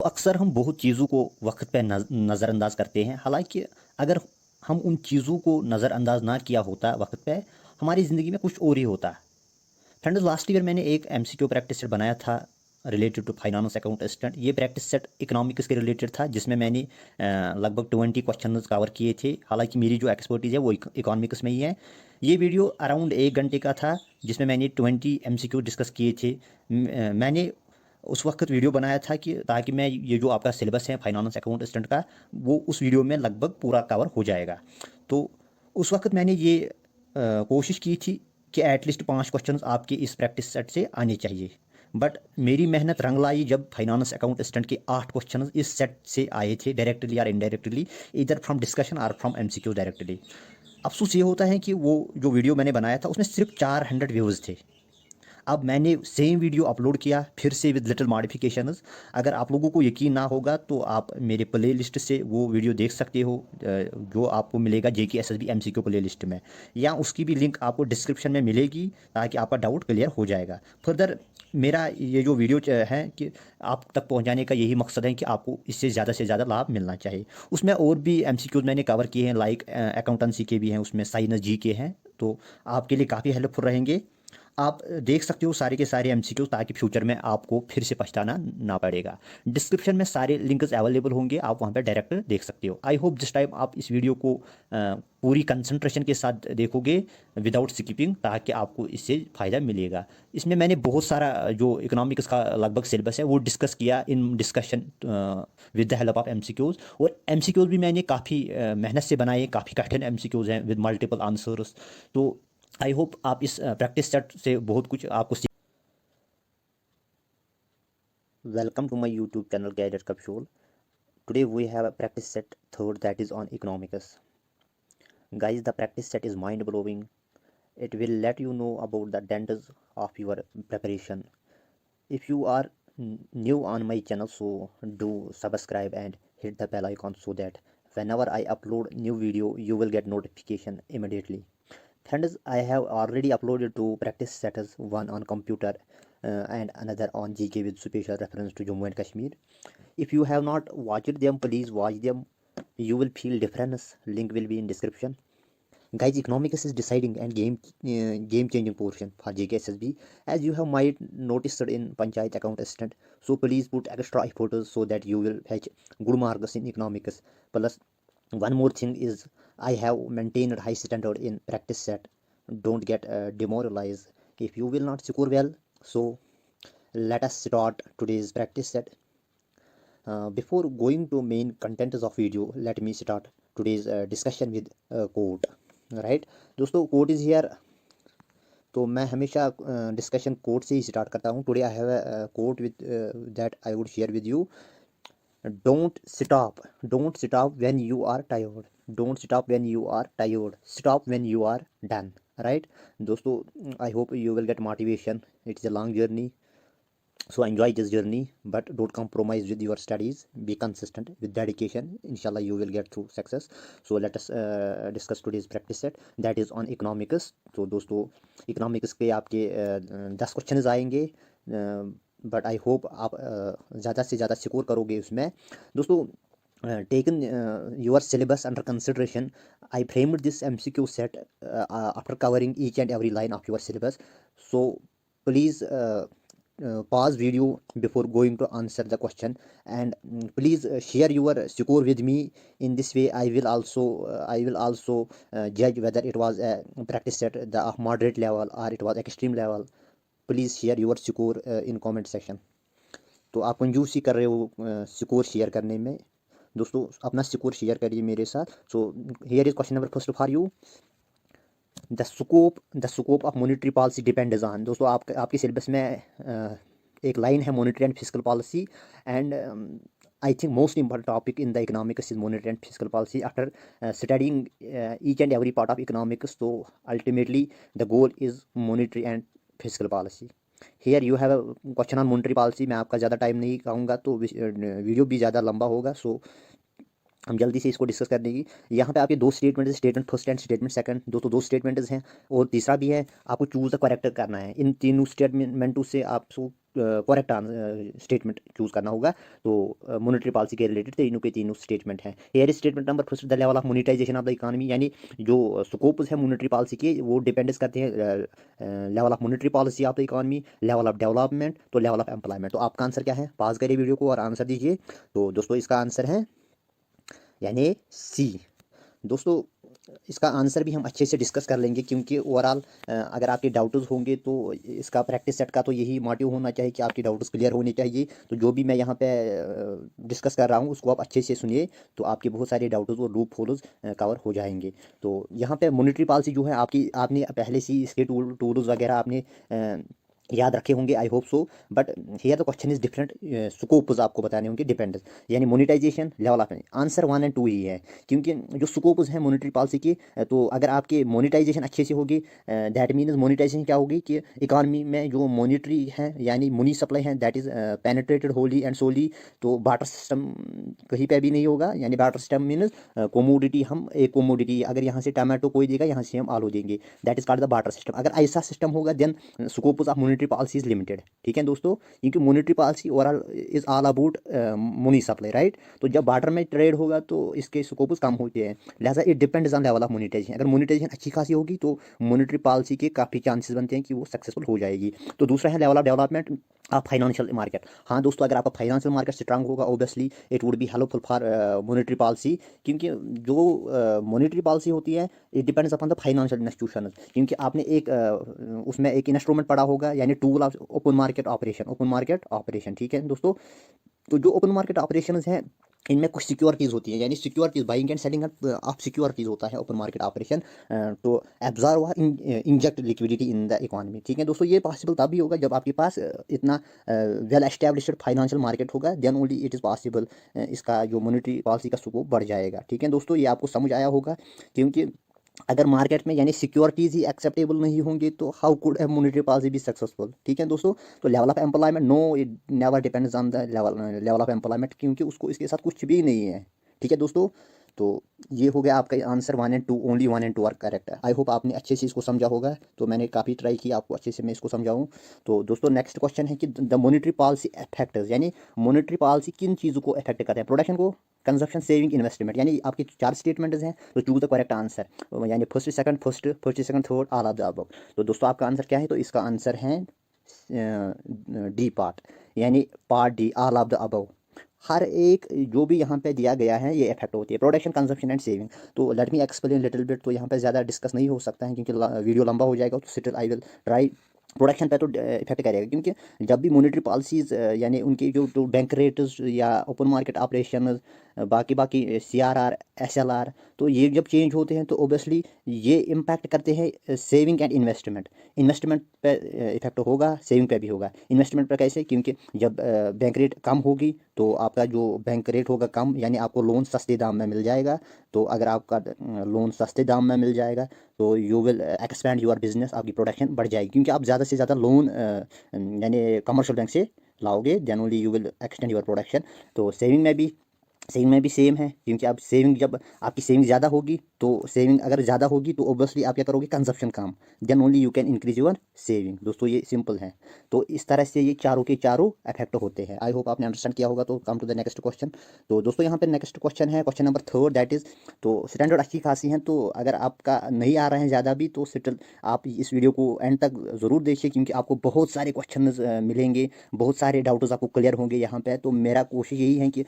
तो अक्सर हम बहुत चीज़ों को वक्त पे नज़रअंदाज करते हैं। हालांकि अगर हम उन चीज़ों को नज़रअंदाज ना किया होता वक्त पे, हमारी ज़िंदगी में कुछ और ही होता। फ्रेंड्स, लास्ट ईयर मैंने एक एमसीक्यू प्रैक्टिस सेट बनाया था related to finance account assistant. ये प्रैक्टिस सेट इकोनॉमिक्स के रिलेटेड था, जिसमें मैंने लगभग 20 क्वेश्चन कवर किए थे। हालांकि मेरी जो एक्सपर्टीज़ है वो इकोनॉमिक्स में ही है। ये वीडियो अराउंड 1 घंटे का था, जिसमें मैंने 20 एमसीक्यू डिस्कस किए थे। मैंने उस वक्त वीडियो बनाया था कि ताकि मैं ये जो आपका सिलेबस है फाइनेंस अकाउंट असिस्टेंट का, वो उस वीडियो में लगभग पूरा कवर हो जाएगा। तो उस वक्त मैंने ये कोशिश की थी कि एटलीस्ट 5 क्वेश्चंस आपके इस प्रैक्टिस सेट से आने चाहिए। बट मेरी मेहनत रंग लाई जब फाइनेंस अकाउंट असिस्टेंट के 8 क्वेश्चंस इस सेट से आए थे, डायरेक्टली और इनडायरेक्टली, इधर फ्रॉम डिस्कशन और फ्रॉम एमसीक्यू डायरेक्टली। अफसोस ये होता है कि वो जो वीडियो मैंने बनाया था उसमें सिर्फ 400 व्यूज़ थे। अब मैंने सेम वीडियो अपलोड किया फिर से विद लिटिल मॉडिफिकेशंस। अगर आप लोगों को यकीन ना होगा तो आप मेरे प्ले लिस्ट से वो वीडियो देख सकते हो, जो आपको मिलेगा JKSSB MCQ प्ले लिस्ट में, या उसकी भी लिंक आपको डिस्क्रिप्शन में मिलेगी, ताकि आपका डाउट क्लियर हो जाएगा। फर्दर मेरा ये जो वीडियो है कि आप तक पहुंचाने का यही मकसद है कि आपको इससे ज़्यादा लाभ मिलना चाहिए। उसमें और भी MCQs मैंने कवर किए हैं, लाइक अकाउंटेंसी के भी हैं, उसमें साइनस जी के हैं, तो आपके लिए काफ़ी हेल्पफुल रहेंगे। आप देख सकते हो सारे के सारे एमसीक्यू, ताकि फ्यूचर में आपको फिर से पछताना ना पड़ेगा। डिस्क्रिप्शन में सारे लिंक्स अवेलेबल होंगे, आप वहाँ पर डायरेक्ट देख सकते हो। आई होप दिस टाइम आप इस वीडियो को पूरी कंसंट्रेशन के साथ देखोगे विदाउट स्किपिंग, ताकि आपको इससे फ़ायदा मिलेगा। इसमें मैंने बहुत सारा जो इकोनॉमिक्स का लगभग सिलेबस है वो डिस्कस किया in discussion with the help of MCQs. और एमसीक्यूज़ भी मैंने काफ़ी मेहनत से बनाए, काफ़ी कठिन एमसीक्यूज़ हैं विद मल्टीपल आंसर्स। तो आई होप आप इस प्रैक्टिस सेट से बहुत कुछ आपको सीख। Welcome to my YouTube channel cadet कपशोल। Today we have a practice set third that is on economics. Guys, the practice set is mind blowing. It will let you know about the dangers of your preparation. If you are new on my channel, so do subscribe and hit the bell icon so that whenever I upload new video, you will get notification immediately. Friends, I have already uploaded two practice sets, one on computer and another on GK with special reference to Jammu and Kashmir. If you have not watched them, please watch them. You will feel difference. Link will be in description. Guys, economics is deciding and game changing portion for JKSSB, as you have might noticed in Panchayat account assistant. So please put extra efforts so that you will fetch good marks in economics. Plus, one more thing is I have maintained high standard in practice set. Don't get demoralized if you will not score well. So let us start today's practice set. Before going to main contents of video, let me start today's discussion with quote. Right दोस्तों, coat is here. तो मैं हमेशा discussion coat से ही start करता हूँ। Today I have a quote with that I would share with you. Don't stop when you are tired. Don't stop when you are tired. Stop when you are done. Right दोस्तों, I hope you will get motivation. It's a long journey, so enjoy this journey, but don't compromise with your studies. Be consistent with dedication. Inshallah you will get through success. So let us discuss today's practice set that is on economics. तो दोस्तों, economics के आपके 10 question आएंगे, but I hope आप ज़्यादा से ज़्यादा score करोगे उसमें। दोस्तों, taken your syllabus under consideration, I framed this MCQ set after covering each and every line of your syllabus. So please pause video before going to answer the question, and please share your score with me. In this way I will also judge whether it was a practice set the moderate level or it was extreme level. Please share your score in comment section. तो आप कंजूसी कर रहे हो score share करने में। दोस्तों, अपना स्कोर शेयर करिए मेरे साथ. So here is question number first for you. The scope of monetary policy depends on. दोस्तों, आपके सिलेबस में एक लाइन है monetary and physical policy, and I think most important topic in the economics is monetary and fiscal policy. After studying each and every part of economics, so ultimately the goal is monetary and fiscal policy. Here you have a question on monetary policy. मैं आपका ज़्यादा time नहीं कहूँगा, तो video भी ज़्यादा लंबा होगा, सो हम जल्दी से इसको डिस्कस कर देंगे. यहाँ पे आपके दो statement, statement first and statement second, दो स्टेटमेंट्स हैं और तीसरा भी है. आपको चूज़ द करेक्ट करना है. इन तीनों स्टेटमेंटों से आपको करेक्ट स्टेटमेंट चूज करना होगा। तो मॉनेटरी पॉलिसी के रिलेटेड तीनों के तीनों स्टेटमेंट हैं। Here statement number first, the level of monetisation of the economy, यानी जो स्कोप्स है मॉनेटरी पॉलिसी के वो डिपेंड्स करते हैं level of monetary policy of the economy, level of development, तो लेवल ऑफ एम्प्लॉयमेंट। तो आपका आंसर क्या है? पॉज करिए वीडियो को और आंसर दीजिए। तो दोस्तों इसका आंसर है यानी सी। दोस्तों इसका आंसर भी हम अच्छे से डिस्कस कर लेंगे, क्योंकि ओवरऑल अगर आपके डाउट्स होंगे तो इसका प्रैक्टिस सेट का तो यही मोटिव होना चाहिए कि आपके डाउट्स क्लियर होने चाहिए। तो जो भी मैं यहाँ पे डिस्कस कर रहा हूँ उसको आप अच्छे से सुनिए, तो आपके बहुत सारे डाउट्स और लूप होल्स कवर हो जाएंगे। तो यहाँ पे मॉनेटरी पॉलिसी जो है आपकी, आपने पहले से ही इसके टूल्स वगैरह आपने याद रखे होंगे, I hope so. But here the question is different, scopes आपको बताने होंगे डिपेंडेंस, यानी मोनेटाइजेशन, लेवल ऑफ। आंसर 1 और 2 ही है, क्योंकि जो स्कोप्स हैं मॉनेटरी पॉलिसी की, तो अगर आपके मोनेटाइजेशन अच्छे से होगी, दैट मीन्स मोनेटाइजेशन क्या होगी कि इकानमी में जो मॉनेटरी है यानी मनी सप्लाई है that is penetrated wholly and solely. तो बार्टर सिस्टम कहीं पे भी नहीं होगा, यानी बार्टर सिस्टम मीन्स कोमोडिटी, हम एक कोमोडिटी, अगर यहाँ से टमाटो कोई देगा यहाँ से हम आलू देंगे, that is called the barter system. अगर ऐसा सिस्टम होगा then scope of monetary policy is limited. ठीक है दोस्तों, क्योंकि monetary policy overall is all about money supply, right. तो जब बार्टर में ट्रेड होगा तो इसके स्कोप कम होते हैं, लिहाजा it depends on level of monetisation. अगर मोनेटाइजेशन अच्छी खासी होगी तो मॉनेटरी पॉलिसी के काफ़ी चांसेस बनते हैं कि वो सक्सेसफुल हो जाएगी। तो दूसरा है level of development of financial market. हाँ दोस्तों, अगर आपका फाइनेंशियल मार्केट स्ट्रांग होगा obviously it would be helpful for monetary policy, क्योंकि जो मॉनेटरी पॉलिसी होती है it depends upon the financial institution. क्योंकि आपने एक उसमें एक इंस्ट्रूमेंट पढ़ा होगा, यानी tool of open market operation, open market operation. ठीक है दोस्तों, तो जो ओपन मार्केट ऑपरेशन हैं इनमें कुछ सिक्योरिटीज़ होती हैं, यानी securities buying and selling of securities होता है ओपन मार्केट ऑपरेशन, तो एब्जॉर्व और inject liquidity in the economy. ठीक है दोस्तों, ये पॉसिबल तभी होगा जब आपके पास इतना वेल एस्टेब्लिश्ड फाइनेंशियल मार्केट होगा, then only it is possible इसका जो मॉनेटरी पॉलिसी का स्कोप बढ़ जाएगा। ठीक है दोस्तों, ये आपको समझ आया होगा, क्योंकि अगर मार्केट में यानी सिक्योरिटीज़ ही एक्सेप्टेबल नहीं होंगी तो how could a monetary policy be successful. ठीक है दोस्तों, तो level of employment, no it never depends on the level of employment, क्योंकि उसको इसके साथ कुछ भी नहीं है। ठीक है दोस्तों, तो ये हो गया आपका आंसर 1 और 2, ओनली 1 और 2 आर करेक्ट है। आई होप आपने अच्छे से इसको समझा होगा, तो मैंने काफ़ी ट्राई किया आपको अच्छे से मैं इसको समझाऊँ। तो दोस्तों नेक्स्ट क्वेश्चन है कि द मॉनेटरी पॉलिसी अफेक्ट्स, यानी मॉनेटरी पॉलिसी किन चीज़ों को अफेक्ट करते हैं? प्रोडक्शन को, कंजप्शन, सेविंग, इन्वेस्टमेंट, यानी आपके 4 स्टेटमेंट्स हैं, तो चूज द करेक्ट आंसर, यानी first second, first second third, all of the above. तो दोस्तों आपका आंसर क्या है? तो इसका आंसर है डी पार्ट, यानी part D, all of the above. हर एक जो भी यहाँ पे दिया गया है ये इफेक्ट होती है, प्रोडक्शन, कंजप्शन एंड सेविंग। तो let me explain little bit, तो यहाँ पे ज़्यादा डिस्कस नहीं हो सकता है क्योंकि वीडियो लंबा हो जाएगा, तो still I will try. Production पे तो इफेक्ट करेगा, क्योंकि जब भी मॉनेटरी पॉलिसीज़ यानी उनकी जो बैंक रेट्स या ओपन मार्केट ऑपरेशन, बाकी बाकी CRR, SLR, तो ये जब चेंज होते हैं तो ओबियसली ये इम्पैक्ट करते हैं सेविंग एंड इन्वेस्टमेंट। इन्वेस्टमेंट पे इफेक्ट होगा, सेविंग पे भी होगा। इन्वेस्टमेंट पे कैसे? क्योंकि जब बैंक रेट कम होगी तो आपका जो बैंक रेट होगा कम, यानी आपको लोन सस्ते दाम में मिल जाएगा। तो अगर आपका लोन सस्ते दाम में मिल जाएगा तो you will expand your business, आपकी प्रोडक्शन बढ़ जाएगी, क्योंकि आप ज़्यादा से ज़्यादा लोन यानी कमर्शियल बैंक से लाओगे, then only you will extend your production. तो सेविंग में भी सेम है, क्योंकि आप सेविंग, जब आपकी सेविंग ज़्यादा होगी तो सेविंग अगर ज़्यादा होगी तो ओबियसली आप क्या करोगे? कंजप्शन कम, then only you can increase your saving. दोस्तों ये सिंपल है। तो इस तरह से ये चारों के चारों इफेक्ट होते हैं। आई होप आपने अंडरस्टैंड किया होगा। तो come to the next question. तो दोस्तों यहाँ पे नेक्स्ट क्वेश्चन है क्वेश्चन नंबर 3, दैट इज़, तो स्टैंडर्ड अच्छी खासी हैं, तो अगर आपका नहीं आ रहे हैं ज़्यादा भी तो स्टिल आप इस वीडियो को एंड तक ज़रूर देखिए, क्योंकि आपको बहुत सारे क्वेश्चन मिलेंगे, बहुत सारे डाउट्स आपको क्लियर होंगे यहाँ पे। तो मेरा कोशिश यही है कि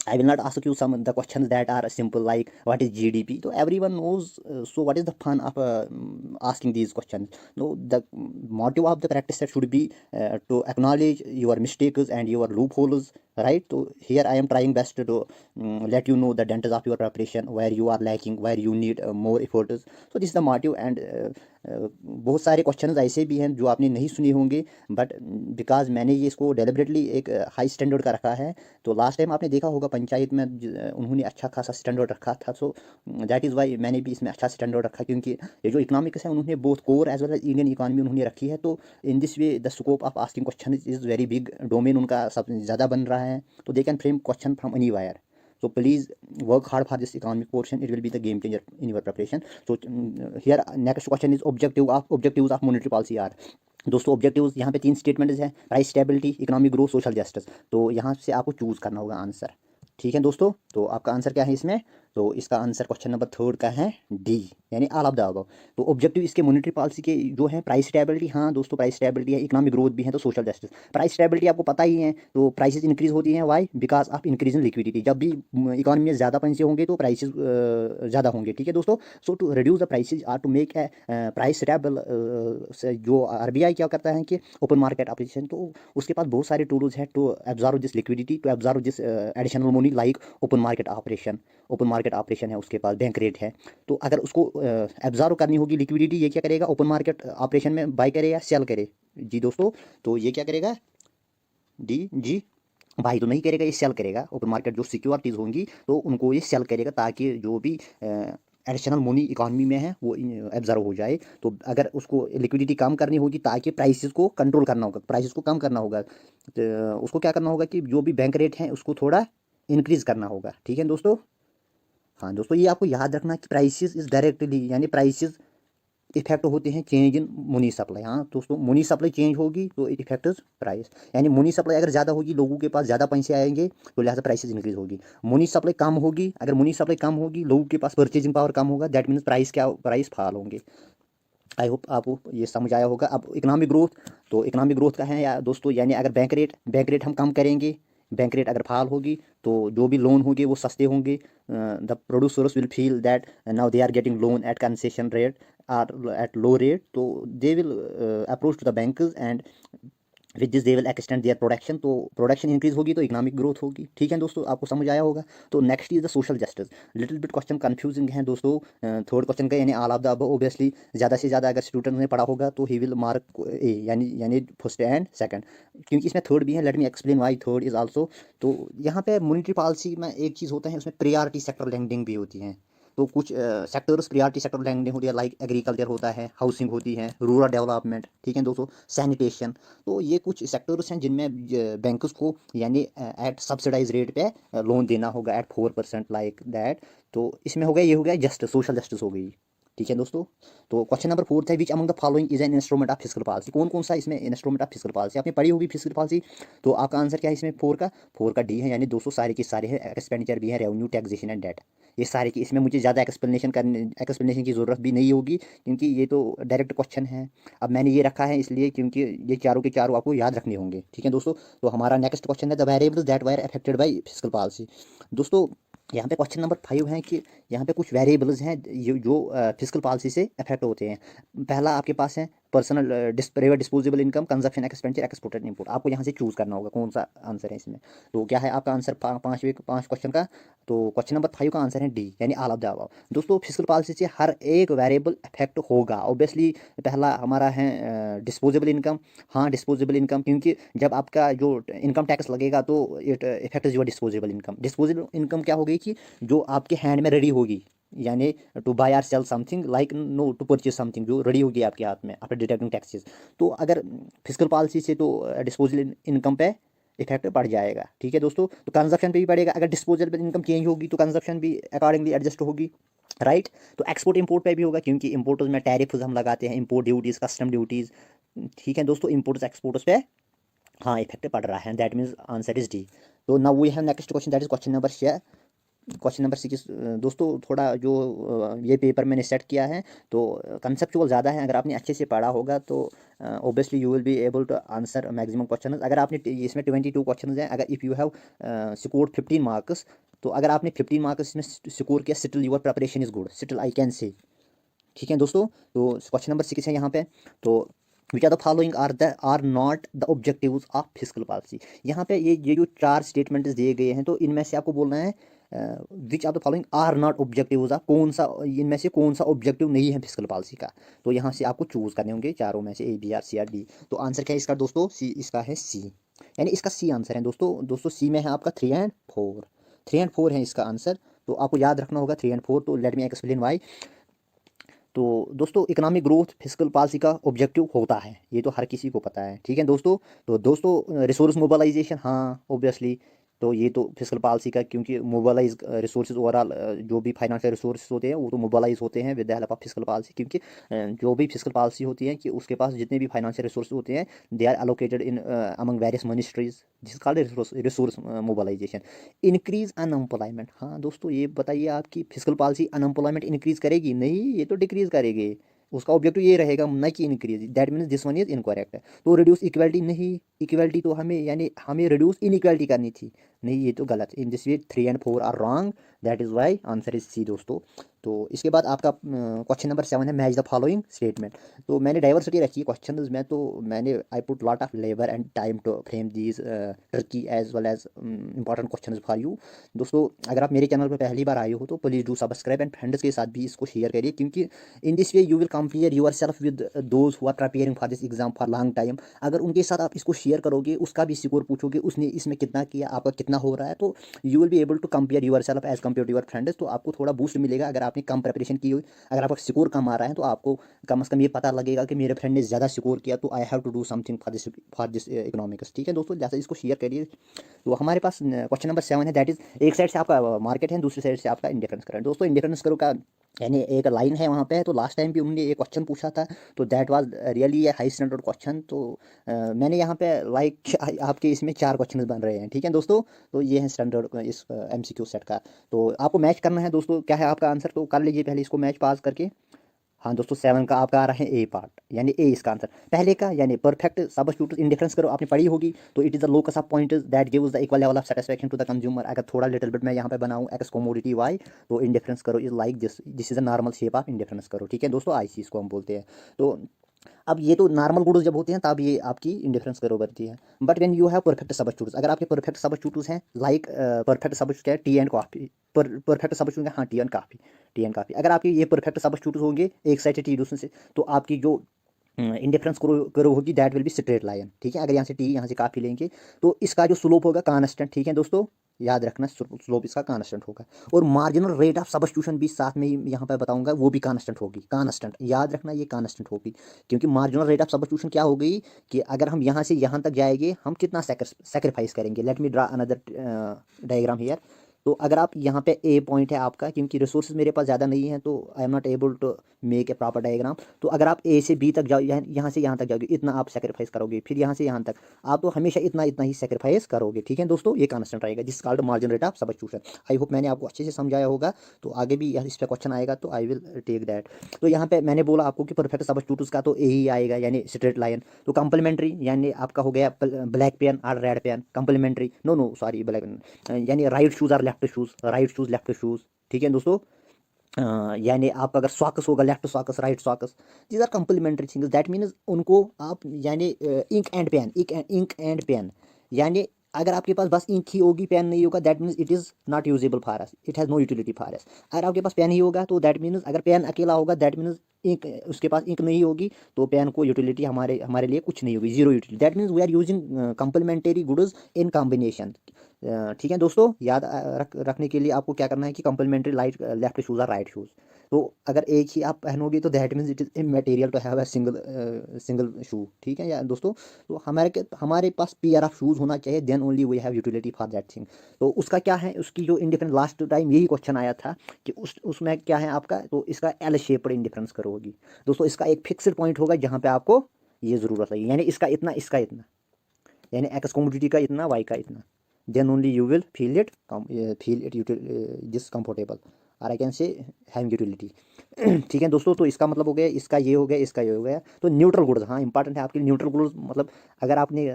I will not ask you some the questions that are simple like what is GDP. So everyone knows. So what is the fun of asking these questions? No, the motive of the practice should be to acknowledge your mistakes and your loopholes, right? So here I am trying best to let you know the dentist of your preparation, where you are lacking, where you need more efforts. So this is the motive, and बहुत सारे questions ऐसे भी हैं जो आपने नहीं सुने होंगे, बट बिकॉज मैंने ये इसको डेलिबरेटली एक हाई स्टैंडर्ड का रखा है। तो लास्ट टाइम आपने देखा होगा पंचायत में उन्होंने अच्छा खासा स्टैंडर्ड रखा था, सो दैट इज़ वाई मैंने भी इसमें अच्छा स्टैंडर्ड रखा, क्योंकि ये जो इकोनॉमिक्स है उन्होंने बहुत core as well as Indian economy उन्होंने रखी है। तो in this way the scope of asking question is very big, domain उनका सब ज़्यादा बन रहा है, तो they can frame question from anywhere. So please work hard for this economic portion. It will be the game changer in your preparation. So here next question is objectives of monetary policy are. दोस्तों objectives यहाँ पे 3 statements हैं, price stability, economic growth, social justice. तो यहाँ से आपको choose करना होगा आंसर। ठीक है दोस्तों, तो आपका आंसर क्या है इसमें? तो इसका आंसर क्वेश्चन नंबर 3 का है डी, यानी ऑल ऑफ द अबव। तो ऑब्जेक्टिव इसके मॉनेटरी पॉलिसी के जो है प्राइस स्टेबिलिटी, हाँ दोस्तों प्राइस स्टेबिलिटी है, इकोनॉमिक ग्रोथ भी है, तो सोशल जस्टिस। प्राइस स्टेबिलिटी आपको पता ही है, तो प्राइसेस इंक्रीज होती हैं, why? Because of increase in liquidity. जब भी इकोनॉमी में ज़्यादा पैसे होंगे तो प्राइसेस ज़्यादा होंगे। ठीक है दोस्तों, so to reduce the prices are to make a price stable, जो आरबीआई क्या करता है कि ओपन मार्केट ऑपरेशन, तो उसके पास बहुत सारे टूल्स हैं to absorb this liquidity, to absorb this additional money, like open market operation. Open market operation है, उसके पास बैंक रेट है। तो अगर उसको एब्जॉर्व करनी होगी लिक्विडिटी, ये क्या करेगा? ओपन मार्केट ऑपरेशन में बाई करे या सेल करे? जी दोस्तों, तो ये क्या करेगा? डी जी, बाई तो नहीं करेगा, ये सेल करेगा। ओपन मार्केट जो सिक्योरिटीज़ होंगी तो उनको ये सेल करेगा, ताकि जो भी एडिशनल मनी इकॉनमी में है वो एब्जर्व हो जाए। तो अगर उसको लिक्विडिटी कम करनी होगी, ताकि प्राइसेस को कंट्रोल करना होगा, प्राइसेस को कम करना होगा, तो उसको क्या करना होगा कि जो भी बैंक रेट है उसको थोड़ा इंक्रीज़ करना होगा। ठीक है दोस्तों, हाँ दोस्तों, ये आपको याद रखना कि प्राइसेस इज डायरेक्टली, यानी प्राइसेस इफेक्ट होते हैं चेंज इन मनी सप्लाई। हाँ दोस्तों, मनी सप्लाई चेंज होगी तो इट इफेक्ट्स प्राइस, यानी मनी सप्लाई अगर ज़्यादा होगी, लोगों के पास ज़्यादा पैसे आएंगे, तो लिहाजा प्राइसेस इंक्रीज होगी। मनी सप्लाई कम होगी, अगर मनी सप्लाई कम होगी, लोगों के पास परचेजिंग पावर कम होगा, दैट मीन्स प्राइस क्या? प्राइस फॉल होंगे। आई होप आपको ये समझ आया होगा। अब इकोनॉमिक ग्रोथ, तो इकोनॉमिक ग्रोथ का है या दोस्तों, यानी अगर बैंक रेट हम कम करेंगे, बैंक रेट अगर फाल होगी, तो जो भी लोन होंगे वो सस्ते होंगे। The producers will feel that now they are getting loan at concession rate or at low rate, तो they will approach to the bankers, and with this they will extend their production. तो production increase होगी तो economic growth होगी। ठीक है दोस्तों, आपको समझ आया होगा। तो next is the social justice. Little bit question confusing है दोस्तों, थर्ड क्वेश्चन का, यानी all of the above. Obviously ज़्यादा से ज़्यादा अगर स्टूडेंट ने पढ़ा होगा तो ही विल मार्क ए, यानी फर्स्ट एंड सेकंड, क्योंकि इसमें थर्ड भी है। Let me explain why third is also. तो यहाँ पे मॉनेटरी पॉलिसी में एक चीज़ होता है, उसमें प्रियॉरिटी सेक्टर लैंडिंग भी होती है। तो कुछ सेक्टर्स प्रियॉरिटी सेक्टर लैंडिंग होती है, लाइक एग्रीकल्चर होता है, हाउसिंग होती है, रूरल डेवलपमेंट। ठीक है दोस्तों, सैनिटेशन। तो ये कुछ सेक्टर्स हैं जिनमें बैंक्स को, यानी एट सब्सिडाइज रेट पे लोन देना होगा एट 4% लाइक दैट। तो इसमें हो गया, ये हो गया जस्ट सोशल जस्टिस हो गई। ठीक है दोस्तों, तो क्वेश्चन नंबर 4 है, which among the following is an instrument of fiscal policy? कौन कौन सा इसमें इंस्ट्रूमेंट ऑफ फिस्कल पॉलिसी? आपने पढ़ी होगी फिस्कल पॉलिसी। तो आपका आंसर क्या है इसमें? 4 का डी है, यानी दोस्तों सारे के सारे है, एक्सपेंडिचर भी है, रेवेन्यू, टैक्सेशन एंड डेट। ये सारे की, इसमें मुझे ज़्यादा एक्सप्लेनेशन की ज़रूरत भी नहीं होगी, क्योंकि ये तो डायरेक्ट क्वेश्चन है। अब मैंने ये रखा है इसलिए क्योंकि ये चारों के चारों आपको याद रखने होंगे। ठीक है दोस्तों, तो हमारा नेक्स्ट क्वेश्चन है, the variables that were affected by fiscal policy. दोस्तों यहाँ पे क्वेश्चन नंबर 5 है कि यहाँ पे कुछ वेरिएबल्स हैं जो फिस्कल पॉलिसी से अफेक्ट होते हैं। पहला आपके पास है personal private disposable income, consumption expenditure, export and import. आपको यहाँ से चूज़ करना होगा कौन सा आंसर है इसमें। तो क्या है आपका आंसर 5 क्वेश्चन का? तो क्वेश्चन नंबर 5 का आंसर है डी, यानी ऑल ऑफ द अबव। दोस्तों फिस्कल पॉलिसी से हर एक वेरिएबल अफेक्ट होगा ऑब्वियसली। पहला हमारा है डिस्पोजेबल इनकम। हाँ डिस्पोजेबल इनकम, क्योंकि जब आपका जो इनकम टैक्स लगेगा तो it effect your disposable income. Disposable income क्या होगी कि जो आपके हैंड में रेडी होगी, यानी to buy or sell something, like no to purchase something, जो रेडी होगी आपके हाथ में आफ्टर डिडक्टिंग टैक्सेस। तो अगर फिस्कल पॉलिसी से, तो डिस्पोजेबल इनकम पे इफेक्ट पड़ जाएगा। ठीक है दोस्तों, तो कंजप्शन पे भी पड़ेगा। अगर डिस्पोजेबल इनकम चेंज होगी तो कंजप्शन भी अकॉर्डिंगली एडजस्ट होगी, राइट। तो एक्सपोर्ट इंपोर्ट पे भी होगा, क्योंकि इंपोर्ट्स में टैरिफ्स हम लगाते हैं, इंपोर्ट ड्यूटीज़, कस्टम ड्यूटीज़। ठीक है दोस्तों, इंपोर्ट्स एक्सपोर्ट्स पे हाँ इफेक्ट पड़ रहा है, that means answer is D. तो now we have next question, that is question number 6। Question number 6 दोस्तों, थोड़ा जो ये पेपर मैंने सेट किया है, तो कंसेप्चुअल ज़्यादा है। अगर आपने अच्छे से पढ़ा होगा तो obviously you will be able to answer maximum question. अगर आपने इसमें 22 क्वेश्चन हैं, अगर if you have scored 15 marks, तो अगर आपने 15 मार्क्स इसमें स्कोर किया, still your preparation is good, still I can say. ठीक है दोस्तों, तो क्वेश्चन नंबर 6 है यहाँ पे। तो which are the following are not the objectives of fiscal policy? यहाँ पे ये जो 4 स्टेटमेंट्स दिए गए हैं, तो इनमें से आपको बोलना है which are the following are not objectives of, कौन सा इनमें से कौन सा ऑब्जेक्टिव नहीं है फिस्कल पॉलिसी का। तो यहाँ से आपको चूज करने होंगे चारों में से, A B or C or D. तो आंसर क्या है इसका दोस्तों? सी, इसका है सी, यानी इसका सी आंसर है दोस्तों सी में है आपका 3 और 4। 3 और 4 है इसका आंसर। तो आपको याद रखना होगा 3 और 4। तो लेट मी एक्सप्लेन वाई। तो दोस्तों इकोनॉमिक ग्रोथ फिस्कल पॉलिसी का ऑब्जेक्टिव होता है, ये तो हर किसी को पता है। ठीक है दोस्तों, तो दोस्तों रिसोर्स मोबिलाइजेशन, हाँ ऑब्वियसली तो ये तो फिस्कल पॉलिसी का, क्योंकि मोबालाइज रिसोर्सेज ओवरऑल जो भी फाइनेंशियल रिसोर्स होते हैं वो तो मोबालाइज होते हैं with the help of fiscal policy, क्योंकि जो भी फिस्कल पॉलिसी होती है कि उसके पास जितने भी फाइनेंशियल रिसोर्स होते हैं they are allocated in among various ministries, this called resource mobilisation. Increase unemployment, हाँ दोस्तों ये बताइए आपकी फिस्कल पॉलिसी अनएम्प्लॉयमेंट इंक्रीज करेगी? नहीं, ये तो डिक्रीज करेगी। उसका ऑब्जेक्टिव ये रहेगा न कि increase, that means this one is incorrect. तो रिड्यूस इक्वलिटी, नहीं, इक्वलिटी तो हमें यानी हमें रिड्यूस इनइक्वलिटी करनी थी, नहीं ये तो गलत। In this way 3 and 4 are wrong, that is why answer is C दोस्तों। तो इसके बाद आपका क्वेश्चन नंबर 7 है मैच द फॉलोइंग स्टेटमेंट। तो मैंने डाइवर्सिटी रखी है क्वेश्चन में, तो मैंने I put lot of labour and time to frame these tricky as well as important question for you. दोस्तों अगर आप मेरे चैनल पर पहली बार आए हो तो please do subscribe and friends के साथ भी इसको शेयर करिए, क्योंकि in this way you will compare yourself with those who are preparing for this exam for long time. अगर उनके साथ आप इसको शेयर करोगे, उसका भी स्कोर पूछोगे, उसने इसमें कितना किया, आपका कितना हो रहा है, तो you will be able to compare yourself as compare to your friends. तो आपको थोड़ा बूस्ट मिलेगा अगर आपने कम प्रिपरेशन की हुई, अगर आपका स्कोर कम आ रहा है तो आपको कम से कम ये पता लगेगा कि मेरे फ्रेंड ने ज़्यादा स्कोर किया, तो I have to do something for this economics. ठीक है दोस्तों, जैसे इसको शेयर करिए। तो हमारे पास क्वेश्चन नंबर 7 है, दैट इज एक साइड से आपका मार्केट है, दूसरी साइड से आपका इंडिफरेंस करंट। दोस्तों इंडिफरेंस करो का यानी एक लाइन है वहाँ पे, तो लास्ट टाइम भी उन्होंने एक क्वेश्चन पूछा था, तो that was really a high standard question. तो मैंने यहाँ पे लाइक आपके इसमें 4 क्वेश्चन बन रहे हैं, ठीक है दोस्तों। तो ये है स्टैंडर्ड इस MCQ सेट का। तो आपको मैच करना है दोस्तों, क्या है आपका आंसर, तो कर लीजिए पहले इसको मैच पास करके। हाँ दोस्तों 7 का आपका आ रहा है ए पार्ट, यानी ए इसका आंसर। पहले का यानी परफेक्ट सबस्टिट्यूट इंडिफरेंस करो, आपने पढ़ी होगी, तो it is the locus of points that gives the equal level of satisfaction to the consumer. अगर थोड़ा लिटिल बिट मैं यहाँ पे बनाऊँ एक्स कोमोडिटी वाई, तो indifference curve is like this is a normal shape of indifference curve, ठीक है दोस्तों, IC इसको हम बोलते हैं। तो अब ये तो नॉर्मल गुड्स जब होते हैं तब ये आपकी इंडिफरेंस करो बनती है। But when you have perfect substitutes, अगर आपके परफेक्ट सबस्टिट्यूट्स हैं लाइक परफेक्ट सबस्टिट्यूट क्या है, tea and coffee, perfect substitute हाँ tea and coffee, tea and coffee, अगर आपके ये परफेक्ट सबस्टिट्यूट्स होंगे एक साइड से टी दूसरे से, तो आपकी जो इंडिफरेंस करो होगी that will be straight line, ठीक है। अगर यहाँ से टी यहाँ से काफ़ी लेंगे तो इसका जो स्लोप होगा कांस्टेंट, ठीक है दोस्तों, याद रखना स्लोप इसका कांस्टेंट होगा। और मार्जिनल रेट ऑफ सबस्टिट्यूशन भी साथ में ही यहाँ पर बताऊंगा, वो भी कांस्टेंट होगी, कांस्टेंट याद रखना ये कांस्टेंट होगी, क्योंकि मार्जिनल रेट ऑफ सबस्टिट्यूशन क्या हो गई कि अगर हम यहाँ से यहाँ तक जाएंगे हम कितना सेक्रीफाइस करेंगे। Let me draw another diagram here. तो अगर आप यहाँ पे ए पॉइंट है आपका, क्योंकि रिसोर्सेज मेरे पास ज़्यादा नहीं है तो I am not able to make a proper diagram. तो अगर आप ए से बी तक जाओ, यहाँ से यहाँ तक जाओगे, इतना आप सेक्रीफाइस करोगे, फिर यहाँ से यहाँ तक आप तो हमेशा इतना इतना ही सेक्रीफाइस करोगे, ठीक है दोस्तों, ये कांस्टेंट रहेगा, जिस called margin rate of substitution. I hope मैंने आपको अच्छे से समझाया होगा, तो आगे भी इस पर क्वेश्चन आएगा तो आई विल टेक दैट। तो यहाँ पे मैंने बोला आपको कि परफेक्ट सबस्टिट्यूट्स का तो ए ही आएगा, यानी स्ट्रेट लाइन। तो कंप्लीमेंट्री यानी आपका हो गया ब्लैक पेन और red pen, complementary, no no sorry black, यानी राइट शूज़ और left shoes, right shoes left shoes, ठीक है दोस्तों। यानी आपका अगर सॉक्स होगा left socks right socks, these are complementary things, that means उनको आप यानी ink and pen, ink and pen, यानी अगर आपके पास बस इंक ही होगी पेन नहीं होगा that means it is not usable for us, it has no utility for us. अगर आपके पास पेन ही होगा तो दैट मीन्स, अगर पेन अकेला होगा दैट मीन्स इंक, उसके पास इंक नहीं होगी तो पेन को यूटिलिटी हमारे हमारे लिए कुछ नहीं होगी, zero utility, that means we are using complementary goods in combination. ठीक है दोस्तों, याद रखने के लिए आपको क्या करना है कि कंप्लीमेंट्री लाइट लेफ्ट शूज़ और राइट शूज़। तो अगर एक ही आप पहनोगे तो that means it is immaterial to have a single shoe, ठीक है या दोस्तों। तो हमारे पास पेयर ऑफ शूज़ होना चाहिए, then only we have utility for that thing. तो उसका क्या है, उसकी जो इंडिफरेंस लास्ट टाइम यही क्वेश्चन आया था कि उसमें क्या है आपका, तो इसका एल शेप्ड इंडिफरेंस करो होगी दोस्तों। इसका एक फिक्स्ड पॉइंट होगा जहाँ पे आपको ये ज़रूरत है, यानी इसका इतना इसका इतना, यानी एक्स कमोडिटी का इतना वाई का इतना, then only you will feel it this comfortable, और I can say have utility. ठीक है दोस्तों, तो इसका मतलब हो गया, इसका ये हो गया, इसका ये हो गया। तो न्यूट्रल गुड्स, हाँ इंपॉर्टेंट है आपके लिए न्यूट्रल गुड्स, मतलब अगर आपने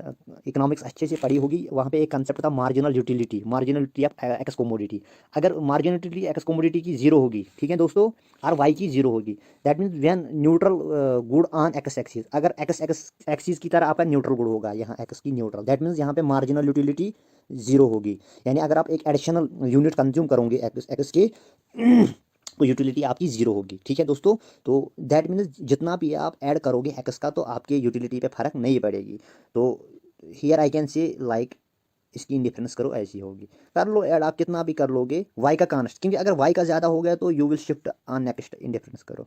इकोनॉमिक्स अच्छे से पढ़ी होगी, वहाँ पे एक कंसेप्ट था marginal utility, marginality of X commodity. अगर मार्जिनलिटी एक्स कोमोडिटी की जीरो होगी, ठीक है दोस्तों, और वाई की जीरो होगी, that means when neutral good on X axis, अगर एक्स एक्सिस की तरह आपका न्यूट्रल गुड होगा, यहाँ एक्स की न्यूट्रल, दैट मीन्स यहाँ पे मार्जिनल यूटिलिटी जीरो होगी। यानी अगर आप एक एडिशनल यूनिट कंज्यूम करोगे एक्स के तो यूटिलिटी आपकी जीरो होगी, ठीक है दोस्तों। तो दैट मीन्स जितना भी आप ऐड करोगे एक्स का, तो आपके यूटिलिटी पे फर्क नहीं पड़ेगी। तो हियर आई कैन से लाइक इसकी इंडिफरेंस करो ऐसी होगी, कर लो ऐड आप कितना भी कर लोगे, वाई का कांस्ट, क्योंकि अगर वाई का ज़्यादा हो गया तो you will shift on next indifference करो,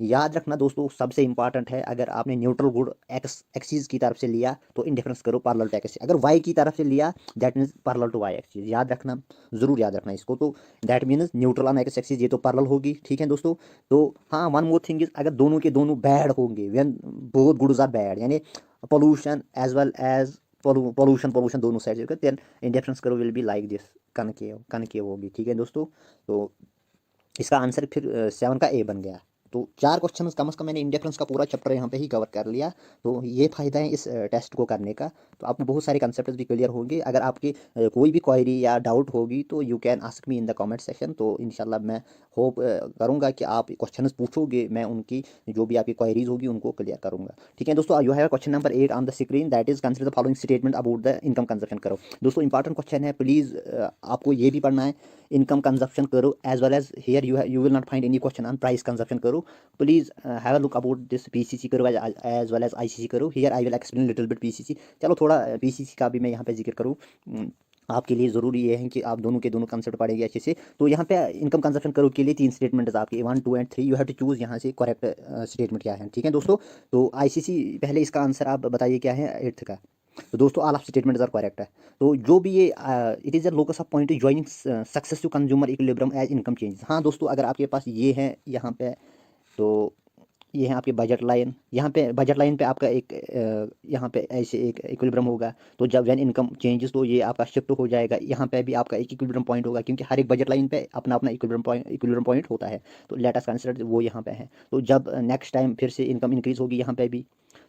याद रखना दोस्तों, सबसे इंपॉर्टेंट है, अगर आपने न्यूट्रल गुड एक्स एक्सिस की तरफ से लिया तो इंडिफरेंस करो पैरेलल टू एक्सिस, अगर वाई की तरफ से लिया that means parallel to Y axis. याद रखना, जरूर याद रखना इसको। तो that means neutral on X axis, ये तो पैरेलल होगी, ठीक है दोस्तों। तो हाँ, वन मोर थिंग इज, अगर दोनों के दोनों बैड होंगे, when both goods are bad, यानी pollution as well as pollution pollution दोनों साइड से, then indifference curve will be like this, concave होगी, ठीक है दोस्तों। तो इसका आंसर फिर 7 का ए बन गया। तो 4 क्वेश्चन कम से कम मैंने इंडिफरेंस का पूरा चैप्टर यहाँ पे ही कवर कर लिया। तो ये फ़ायदा है इस टेस्ट को करने का। तो आपको बहुत सारे कंसेप्ट भी क्लियर होंगे। अगर आपकी कोई भी क्वेरी या डाउट होगी तो you can ask me in the comment section. तो इंशाल्लाह मैं होप करूँगा कि आप क्वेश्चन पूछोगे, मैं उनकी जो भी आपकी क्वेरीज होगी उनको क्लियर करूँगा, ठीक है दोस्तों। You have question number 8 on the screen, that is consider the following statement about the income consumption करो। दोस्तों इंपॉर्टेंट क्वेश्चन है, प्लीज़ आपको ये भी पढ़ना है, income consumption curve as well as here you will not find any question on price consumption curve. Please have a look about this PCC curve as well as ICC curve. Here I will explain little bit PCC. चलो थोड़ा PCC का भी मैं यहाँ पे जिक्र करूँ। आपके लिए ज़रूरी ये है कि आप दोनों के दोनों कंसेप्ट पढ़ेंगे अच्छे से। तो यहाँ पे इनकम कंजप्शन करो के लिए 3 स्टेटमेंट आपके 1 2 and 3, you have to choose यहाँ से करेक्ट स्टेटमेंट क्या है, ठीक है दोस्तों। तो आईसीसी पहले इसका आंसर आप बताइए क्या है 8th का। तो दोस्तों all of statements are correct है। तो जो भी ये it is a locus of point joining successive consumer equilibrium as income changes. हाँ दोस्तों, अगर आपके पास ये है यहाँ पे, तो ये है आपकी बजट लाइन। यहाँ पे बजट लाइन पे आपका एक यहाँ पे ऐसे एक इक्विलिब्रियम होगा। तो जब व्हेन इनकम चेंजेस तो ये आपका शिफ्ट हो जाएगा, यहाँ पे भी आपका एक इक्विलिब्रियम पॉइंट होगा, क्योंकि हर एक बजट लाइन पे अपना अपना इक्विलिब्रियम पॉइंट होता है। तो लेट अस कंसीडर वो यहाँ पे है। तो जब नेक्स्ट टाइम फिर से इनकम इंक्रीज होगी यहाँ पे भी,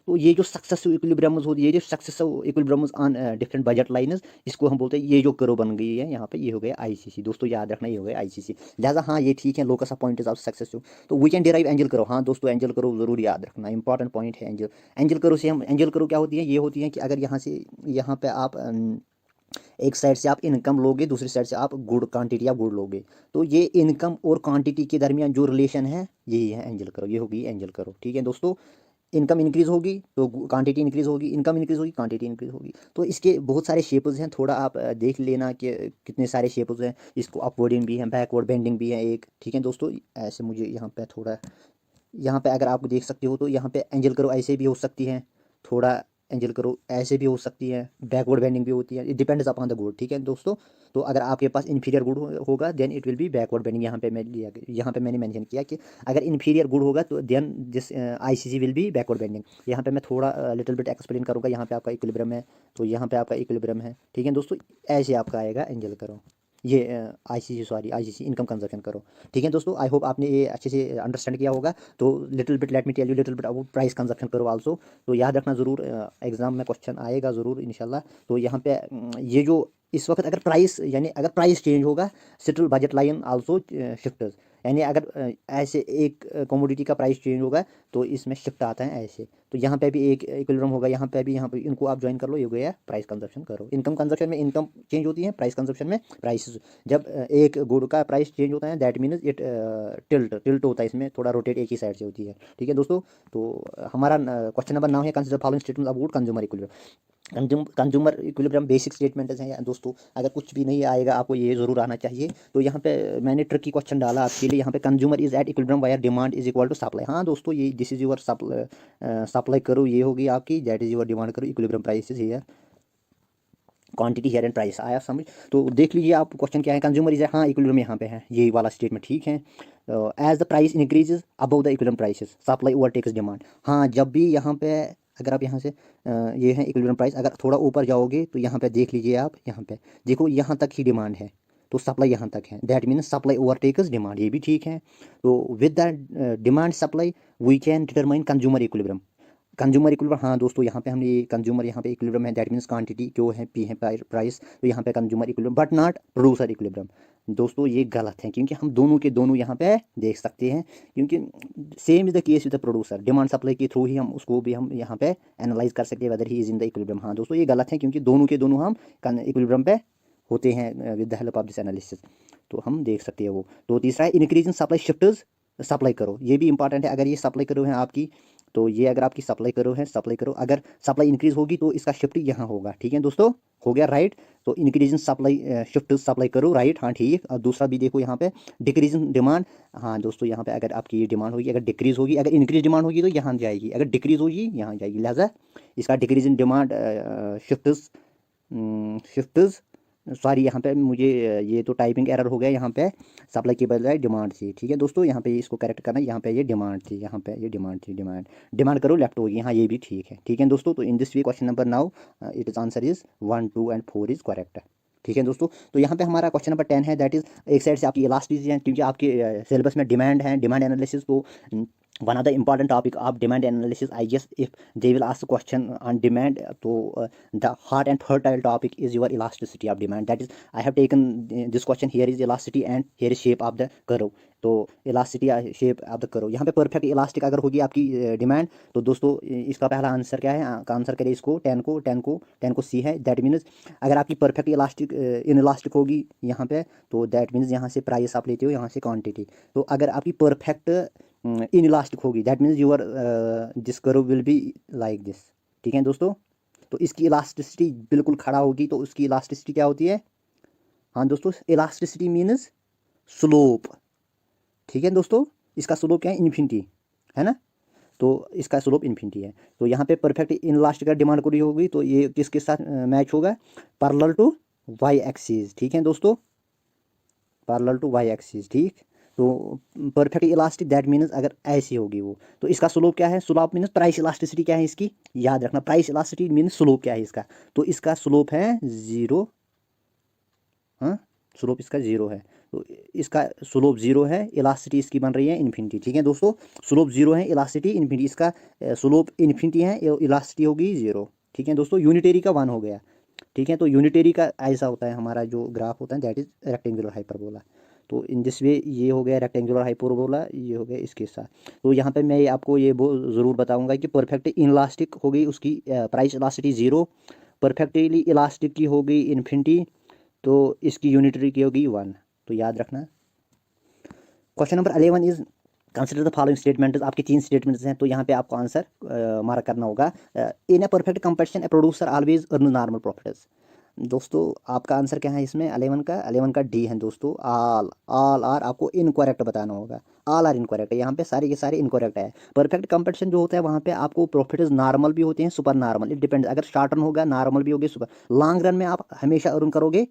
तो ये जो सक्सेसिव इक्विलिब्रियम्स होती है, ये जो successive equilibriums on different budget lines, इसको हम बोलते हैं, ये जो करो बन गई है यहाँ पे, ये हो गया आईसीसी। दोस्तों याद रखना, ये हो गया आईसीसी। लिहाजा हाँ ये ठीक है, locus of point of successive. तो वी कैन डिराइव एंजल करो। हाँ दोस्तों, एंजल करो जरूर याद रखना, इंपॉर्टेंट पॉइंट है एंजल। एंजल करो से हम, एंजल करो क्या होती है, ये होती है कि अगर यहाँ से यहाँ पे आप एक साइड से आप इनकम लोगे, दूसरी साइड से आप गुड क्वांटिटी या गुड लोगे, तो ये इनकम और क्वांटिटी के दरमियान जो रिलेशन है यही है एंजल करो, ये होगी एंजल करो, ठीक है दोस्तों। इनकम इंक्रीज होगी तो क्वांटिटी इंक्रीज होगी, इनकम इंक्रीज होगी क्वांटिटी इंक्रीज होगी। तो इसके बहुत सारे शेप्स हैं, थोड़ा आप देख लेना कि कितने सारे शेप्स हैं। इसको अपवर्डिंग भी है, बैकवर्ड बेंडिंग भी है एक, ठीक है दोस्तों। ऐसे मुझे यहाँ पे थोड़ा, यहाँ पे अगर आप देख सकते हो तो यहाँ पे एंजल करो ऐसे भी हो सकती है, थोड़ा एंजल करो ऐसे भी हो सकती है, बैकवर्ड बेंडिंग भी होती है, it depends upon the good, ठीक है दोस्तों। तो अगर आपके पास इन्फीरियर गुड होगा then it will be backward bending. यहाँ पे मैं लिया, यहाँ पे मैंने मेंशन किया कि अगर इन्फीरियर गुड होगा तो then this ICC will be backward bending. यहाँ पे मैं थोड़ा लिटिल बिट एक्सप्लेन करूँगा। यहाँ पे आपका इक्विलिब्रियम है, तो यहाँ पे आपका इक्विलिब्रियम है, ठीक है दोस्तों। ऐसे आपका आएगा एंजल करो, ये ICC, sorry ICC income consumption करो, ठीक है दोस्तों। आई होप आपने ये अच्छे से अंडरस्टैंड किया होगा। तो little bit let me tell you little bit about price consumption curve also. तो याद रखना ज़रूर, एग्जाम में क्वेश्चन आएगा ज़रूर इंशाल्लाह। तो यहाँ पे ये जो इस वक्त अगर प्राइस, यानी अगर प्राइस चेंज होगा, citral budget line also shifters, यानी अगर ऐसे एक कमोडिटी का प्राइस चेंज होगा तो इसमें शिफ्ट आता है ऐसे। तो यहाँ पे भी एक इक्विलिब्रियम होगा, यहाँ पे भी, यहाँ पे इनको आप ज्वाइन कर लो, ये हो गया प्राइस कंजप्शन करो। इनकम कंजप्शन में इनकम चेंज होती है, प्राइस कंजप्शन में प्राइस। जब एक गुड का प्राइस चेंज होता है दैट मीन्स इट टिल्ट होता है, इसमें थोड़ा रोटेट एक ही साइड से होती है, ठीक है दोस्तों। तो हमारा क्वेश्चन नंबर 9 है, consider following statement about consumer equilibrium. Consumer equilibrium basic statement हैं दोस्तों। अगर कुछ भी नहीं आएगा आपको ये ज़रूर आना चाहिए। तो यहाँ पे मैंने ट्रिकी क्वेश्चन डाला आपके लिए। यहाँ पे consumer is at equilibrium where demand is equal to supply. हाँ दोस्तों, ये दिस इज योर सप्लाई करो, ये होगी आपकी, that is your demand curve, equilibrium price is here, quantity here and price. आया समझ। तो देख लीजिए आप क्वेश्चन क्या है, कंज्यूमर इज, हाँ इक्विलिब्रियम यहाँ पे है, ये वाला स्टेटमेंट ठीक है। As the price increases above the equilibrium prices supply overtakes demand. हाँ जब भी यहाँ पे, अगर आप यहाँ से ये है इक्विलिब्रियम प्राइस, अगर थोड़ा ऊपर जाओगे तो यहाँ पे देख लीजिए आप, यहाँ पे देखो यहाँ तक ही डिमांड है, तो सप्लाई यहाँ तक है, that means supply overtakes demand, ये भी ठीक है। तो with the demand supply we can determine consumer equilibrium. Consumer equilibrium, हाँ दोस्तों यहाँ पे हमने ये कंज्यूमर, यहाँ पे इक्विलिब्रियम है, दैट मीन्स क्वांटिटी जो है, पी है प्राइस, तो यहाँ पे consumer equilibrium but not producer equilibrium. दोस्तों ये गलत है, क्योंकि हम दोनों के दोनों यहाँ पे देख सकते हैं, क्योंकि same is the case with the producer. Demand supply के थ्रू ही हम उसको भी हम यहाँ पे एनालाइज कर सकते हैं weather he is in the equilibrium. हाँ दोस्तों ये गलत है, क्योंकि दोनों के दोनों हम इक्विलिब्रियम पे होते हैं with the help of this analysis, तो हम देख सकते हैं वो। तो तीसरा है increase in supply shifters supply करो, ये भी इंपॉर्टेंट है। अगर ये सप्लाई करो है आपकी, तो ये अगर आपकी सप्लाई करो है, सप्लाई करो, अगर सप्लाई इंक्रीज होगी तो इसका शिफ्ट यहाँ होगा, ठीक है दोस्तों, हो गया राइट। तो increase in supply, shift supply करो, राइट, हाँ ठीक। और दूसरा भी देखो यहाँ पे डिक्रीज इन डिमांड, हाँ दोस्तों यहाँ पे अगर आपकी ये डिमांड होगी, अगर डिक्रीज होगी, अगर इंक्रीज डिमांड होगी तो यहाँ जाएगी, अगर डिक्रीज होगी यहाँ जाएगी, लिहाजा इसका decrease in demand shift shift sorry यहाँ पे मुझे ये तो टाइपिंग एरर हो गया, यहाँ पे सप्लाई की बजाय डिमांड थी, ठीक है दोस्तों, यहाँ पे इसको करेक्ट करना, यहाँ पे ये डिमांड थी, यहाँ पे ये डिमांड थी, डिमांड डिमांड करो लेफ्ट होगी, हाँ ये भी ठीक है, ठीक है दोस्तों। तो in this way question number now it is answer is 1, 2 and 4 is correct, ठीक है दोस्तों। तो यहाँ पे हमारा क्वेश्चन नंबर 10 है, दैट इज एक साइड से आपकी इलास्टिसिटी है, क्योंकि आपके सिलेबस में डिमांड है, डिमांड एनालिसिस, तो one of the important topic of demand analysis, I guess if they will ask a question on demand, so the hot and fertile topic is your elasticity of demand, that is I have taken this question, here is elasticity and here is shape of the curve, तो elasticity shape of the करो, यहाँ पे perfect elastic अगर होगी आपकी demand, तो दोस्तों इसका पहला आंसर क्या है, आंसर करें इसको 10 को सी है, दैट मीन्स अगर आपकी परफेक्ट इलास्टिक इन इलास्टिक होगी यहाँ पे, तो दैट मीन्स यहाँ से प्राइस आप लेते हो, यहाँ से क्वांटिटी, तो अगर आपकी परफेक्ट इन इलास्टिक होगी, that means your this curve will be like this, ठीक है दोस्तों। तो इसकी इलास्टिसिटी बिल्कुल खड़ा होगी, तो उसकी इलास्टिसिटी क्या होती है, हाँ दोस्तों, इलास्टिसिटी मीन्स स्लोप, ठीक है दोस्तों, इसका स्लोप क्या है, इन्फिनिटी है ना, तो इसका स्लोप इन्फिनिटी है। तो यहाँ पे परफेक्ट इन इलास्टिक का डिमांड करी होगी, तो ये किसके साथ मैच होगा, पैरेलल टू वाई एक्सिस, ठीक है दोस्तों, पैरेलल टू वाई एक्सिस, ठीक। तो परफेक्ट इलास्टिक दैट मीन्स अगर ऐसी होगी वो, तो इसका स्लोप क्या है, स्लोप मीन्स प्राइस इलास्टिसिटी क्या है इसकी, याद रखना, प्राइस इलास्टिसिटी मीन्स स्लोप क्या है इसका, तो इसका स्लोप है 0, हाँ स्लोप इसका 0 है, तो इसका स्लोप 0 है, इलास्टिसिटी इसकी बन रही है इन्फिनिटी, ठीक है दोस्तों, स्लोप 0 है, इलास्टिसिटी इन्फिनिटी, इसका स्लोप इन्फिनिटी है, इलास्टिसिटी होगी 0, ठीक है दोस्तों। यूनिटेरी का 1 हो गया, ठीक है, तो यूनिटेरी का ऐसा होता है हमारा जो ग्राफ होता है, दैट इज रेक्टेंगुलर हाइपरबोला, तो इन दिस वे ये हो गया रेक्टेंगुलर हाइपरबोला, ये हो गया इसके साथ। तो यहाँ पे मैं आपको ये ज़रूर बताऊंगा कि परफेक्ट इनलास्टिक हो गई उसकी प्राइस इलास्टिसिटी 0, परफेक्टली इलास्टिक की हो गई इन्फिनिटी, तो इसकी यूनिटरी की होगी 1, तो याद रखना। Question number 11 is consider the following statements, आपके 3 स्टेटमेंट्स हैं, तो यहाँ पे आपको आंसर मार्क करना होगा। In a perfect competition a producer always earn normal profits, दोस्तों आपका आंसर क्या है इसमें, 11 का डी है दोस्तों, ऑल आर आपको इनकरेक्ट बताना होगा, ऑल आर इनकरेक्ट है, यहाँ पे सारे के सारे इनकरेक्ट है। परफेक्ट कंपटीशन जो होता है वहाँ पे आपको प्रॉफिट नॉर्मल भी होते हैं, सुपर नॉर्मल, इट डिपेंड्स, अगर शॉर्ट रन होगा नॉर्मल भी होगी, सुपर, लॉन्ग रन में आप हमेशा अर्न करोगे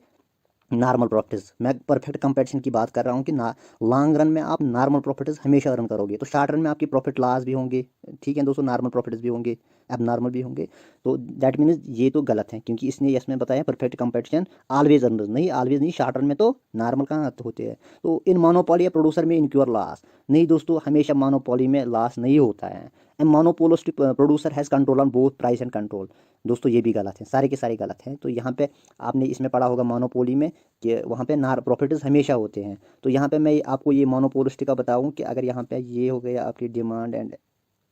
नॉर्मल प्रॉफिट्स, मैं परफेक्ट कंपटीशन की बात कर रहा हूँ कि ना, लॉन्ग रन में आप नॉर्मल प्रॉफिट्स हमेशा अर्न करोगे, तो शॉर्ट रन में आपकी प्रॉफिट लॉस भी होंगे, ठीक है दोस्तों, नॉर्मल प्रॉफिट्स भी होंगे, अब नॉर्मल भी होंगे, तो दैट मीन्स ये तो गलत है, क्योंकि इसने इसमें बताया परफेक्ट कंपटीशन ऑलवेज अर्नर्स, नहीं ऑलवेज नहीं, शॉर्ट रन में तो नॉर्मल कहाँ होते हैं। तो इन मोनोपोली या प्रोड्यूसर में इनक्योर लॉस, नहीं दोस्तों, हमेशा मोनोपोली में लॉस नहीं होता है, and monopolistic producer has control on both price and control, दोस्तों ये भी गलत है, सारे के सारे गलत हैं। तो यहाँ पे आपने इसमें पढ़ा होगा मोनोपोली में कि वहाँ पे प्रॉफिट्स हमेशा होते हैं, तो यहाँ पे मैं आपको ये मोनोपोलिस्टिक का बताऊँ कि अगर यहाँ पे ये हो गया आपकी डिमांड एंड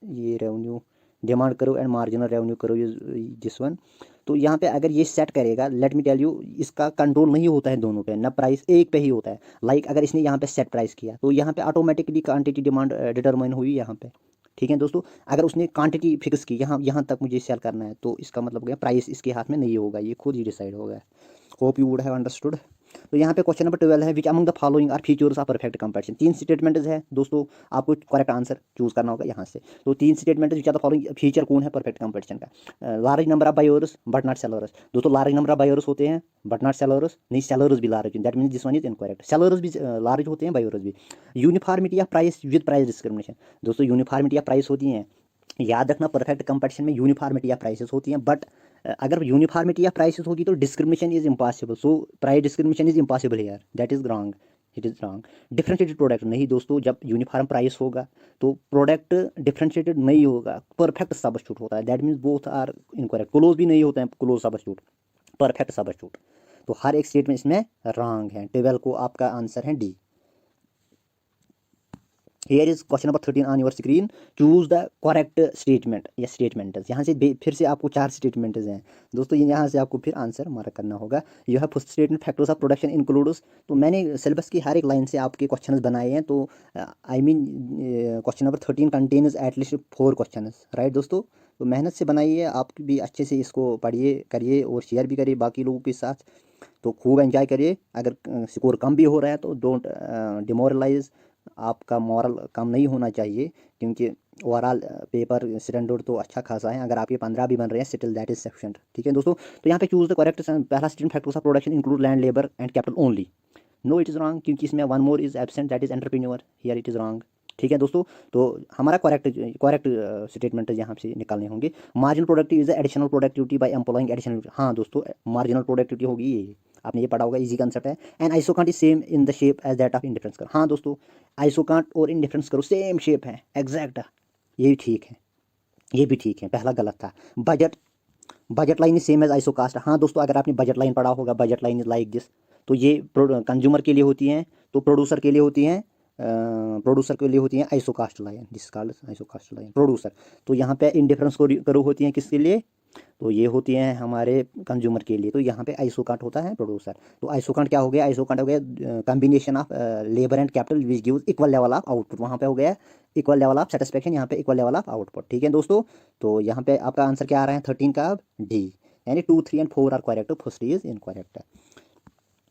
ये रेवेन्यू, डिमांड करो एंड मार्जिनल रेवेन्यू करो, ये दिस वन, तो यहाँ पे अगर ये सेट करेगा, लेट मी टेल यू, इसका कंट्रोल नहीं होता है दोनों पे, ना प्राइस एक पे ही होता है, लाइक अगर इसने यहाँ पे सेट प्राइस किया, तो यहाँ पे ऑटोमेटिकली क्वांटिटी डिमांड डिटरमाइन हुई यहाँ पे, ठीक है दोस्तों। अगर उसने क्वांटिटी फिक्स की, यहाँ तक मुझे सेल करना है, तो इसका मतलब क्या, प्राइस इसके हाथ में नहीं होगा, ये खुद ही डिसाइड होगा। Hope you would have understood. तो यहाँ पे क्वेश्चन नंबर 12 है, which among the following are features of perfect competition, 3 statements है दोस्तों, आपको करेक्ट आंसर चूज करना होगा यहाँ से। तो 3 statement which are the following feature कौन है परफेक्ट कंपटीशन का, large number of buyers but not sellers, दोस्तों लार्ज नंबर ऑफ बायर्स होते हैं बट नॉट सेलर्स, नहीं सेलर्स भी large, that mean this one is incorrect, sellers भी large होते हैं, बायर्स भी। Uniformity of price with price discrimination, दोस्तों यूनिफॉर्मिटी ऑफ प्राइस होती हैं, याद रखना परफेक्ट कंपटीशन में यूनिफॉर्मिटी ऑफ प्राइसेस होती हैं, बट अगर यूनिफॉर्मिटी ऑफ प्राइसेस होगी तो discrimination is impossible, so price discrimination is impossible here, that is wrong, it is wrong. Differentiated product, नहीं दोस्तों, जब यूनिफॉर्म प्राइस होगा तो प्रोडक्ट डिफरेंशिएटेड नहीं होगा, परफेक्ट सब्स्टिट्यूट होता है, that means both are incorrect, close भी नहीं होता है, क्लोज सब्स्टिट्यूट, परफेक्ट सब्स्टिट्यूट, तो हर एक स्टेटमेंट इसमें रॉन्ग है। 12 को आपका आंसर है D. Here is question number 13 on your screen, choose the correct statement या स्टेटमेंट्स। यहाँ से फिर से आपको 4 स्टेटमेंट्स हैं दोस्तों, यहाँ से आपको फिर आंसर मार्क करना होगा। यह है first statement, factors of production includes. तो मैंने सिलेबस की हर एक लाइन से आपके क्वेश्चंस बनाए हैं, तो I mean question number 13 contains at least 4 question, right दोस्तों। तो मेहनत से बनाइए, आप भी अच्छे से इसको पढ़िए करिए और शेयर भी करिए बाकी लोगों के साथ। तो खूब एंजॉय करिए। अगर स्कोर कम भी हो रहा है तो डोंट डिमोरलाइज, आपका मॉरल कम नहीं होना चाहिए, क्योंकि ओवरऑल पेपर स्टैंडर्ड तो अच्छा खासा है। अगर आपके 15 भी बन रहे हैं स्टिल दैट इज सफिशिएंट, ठीक है दोस्तों। तो यहाँ पे चूज द करेक्ट, पहला statement, factors of production include land, labour and capital only. No it is wrong, क्योंकि इसमें one more is absent that is entrepreneur, here it is wrong, ठीक है दोस्तों। तो हमारा करेक्ट स्टेटमेंट यहाँ से निकालने होंगे। Marginal productivity is additional productivity bye employing additional, हाँ दोस्तों मार्जिनल प्रोडक्टिविटी होगी ये, आपने ये पढ़ा होगा, इजी कंसेप्ट है। And isoquant is same in the shape as that of indifference curve, हाँ दोस्तों आइसोकांट और इंडिफरेंस करो सेम शेप है, एग्जैक्ट, ये भी ठीक है, ये भी ठीक है, पहला गलत था। Budget line is same as isocost, हाँ दोस्तों अगर आपने बजट लाइन पढ़ा होगा, budget line is like this, तो ये कंज्यूमर के लिए होती हैं, तो प्रोड्यूसर के लिए होती हैं, isocost line, this called isocost line, producer. तो यहाँ पे इंडिफरेंस करो होती हैं किसके लिए, तो ये होती हैं हमारे कंज्यूमर के लिए, तो यहाँ पे आइसोकांट होता है प्रोड्यूसर। तो आइसोकांट क्या हो गया, आइसोकांट हो गया combination of labour and capital which gives equal level of output, वहाँ पे हो गया इक्वल लेवल ऑफ सेटिस्फेक्शन, यहाँ पे इक्वल लेवल ऑफ आउटपुट, ठीक है दोस्तों। तो यहाँ पे आपका आंसर क्या आ रहा है 13 का, डी, यानी 2, 3 and 4 are correct, first is incorrect.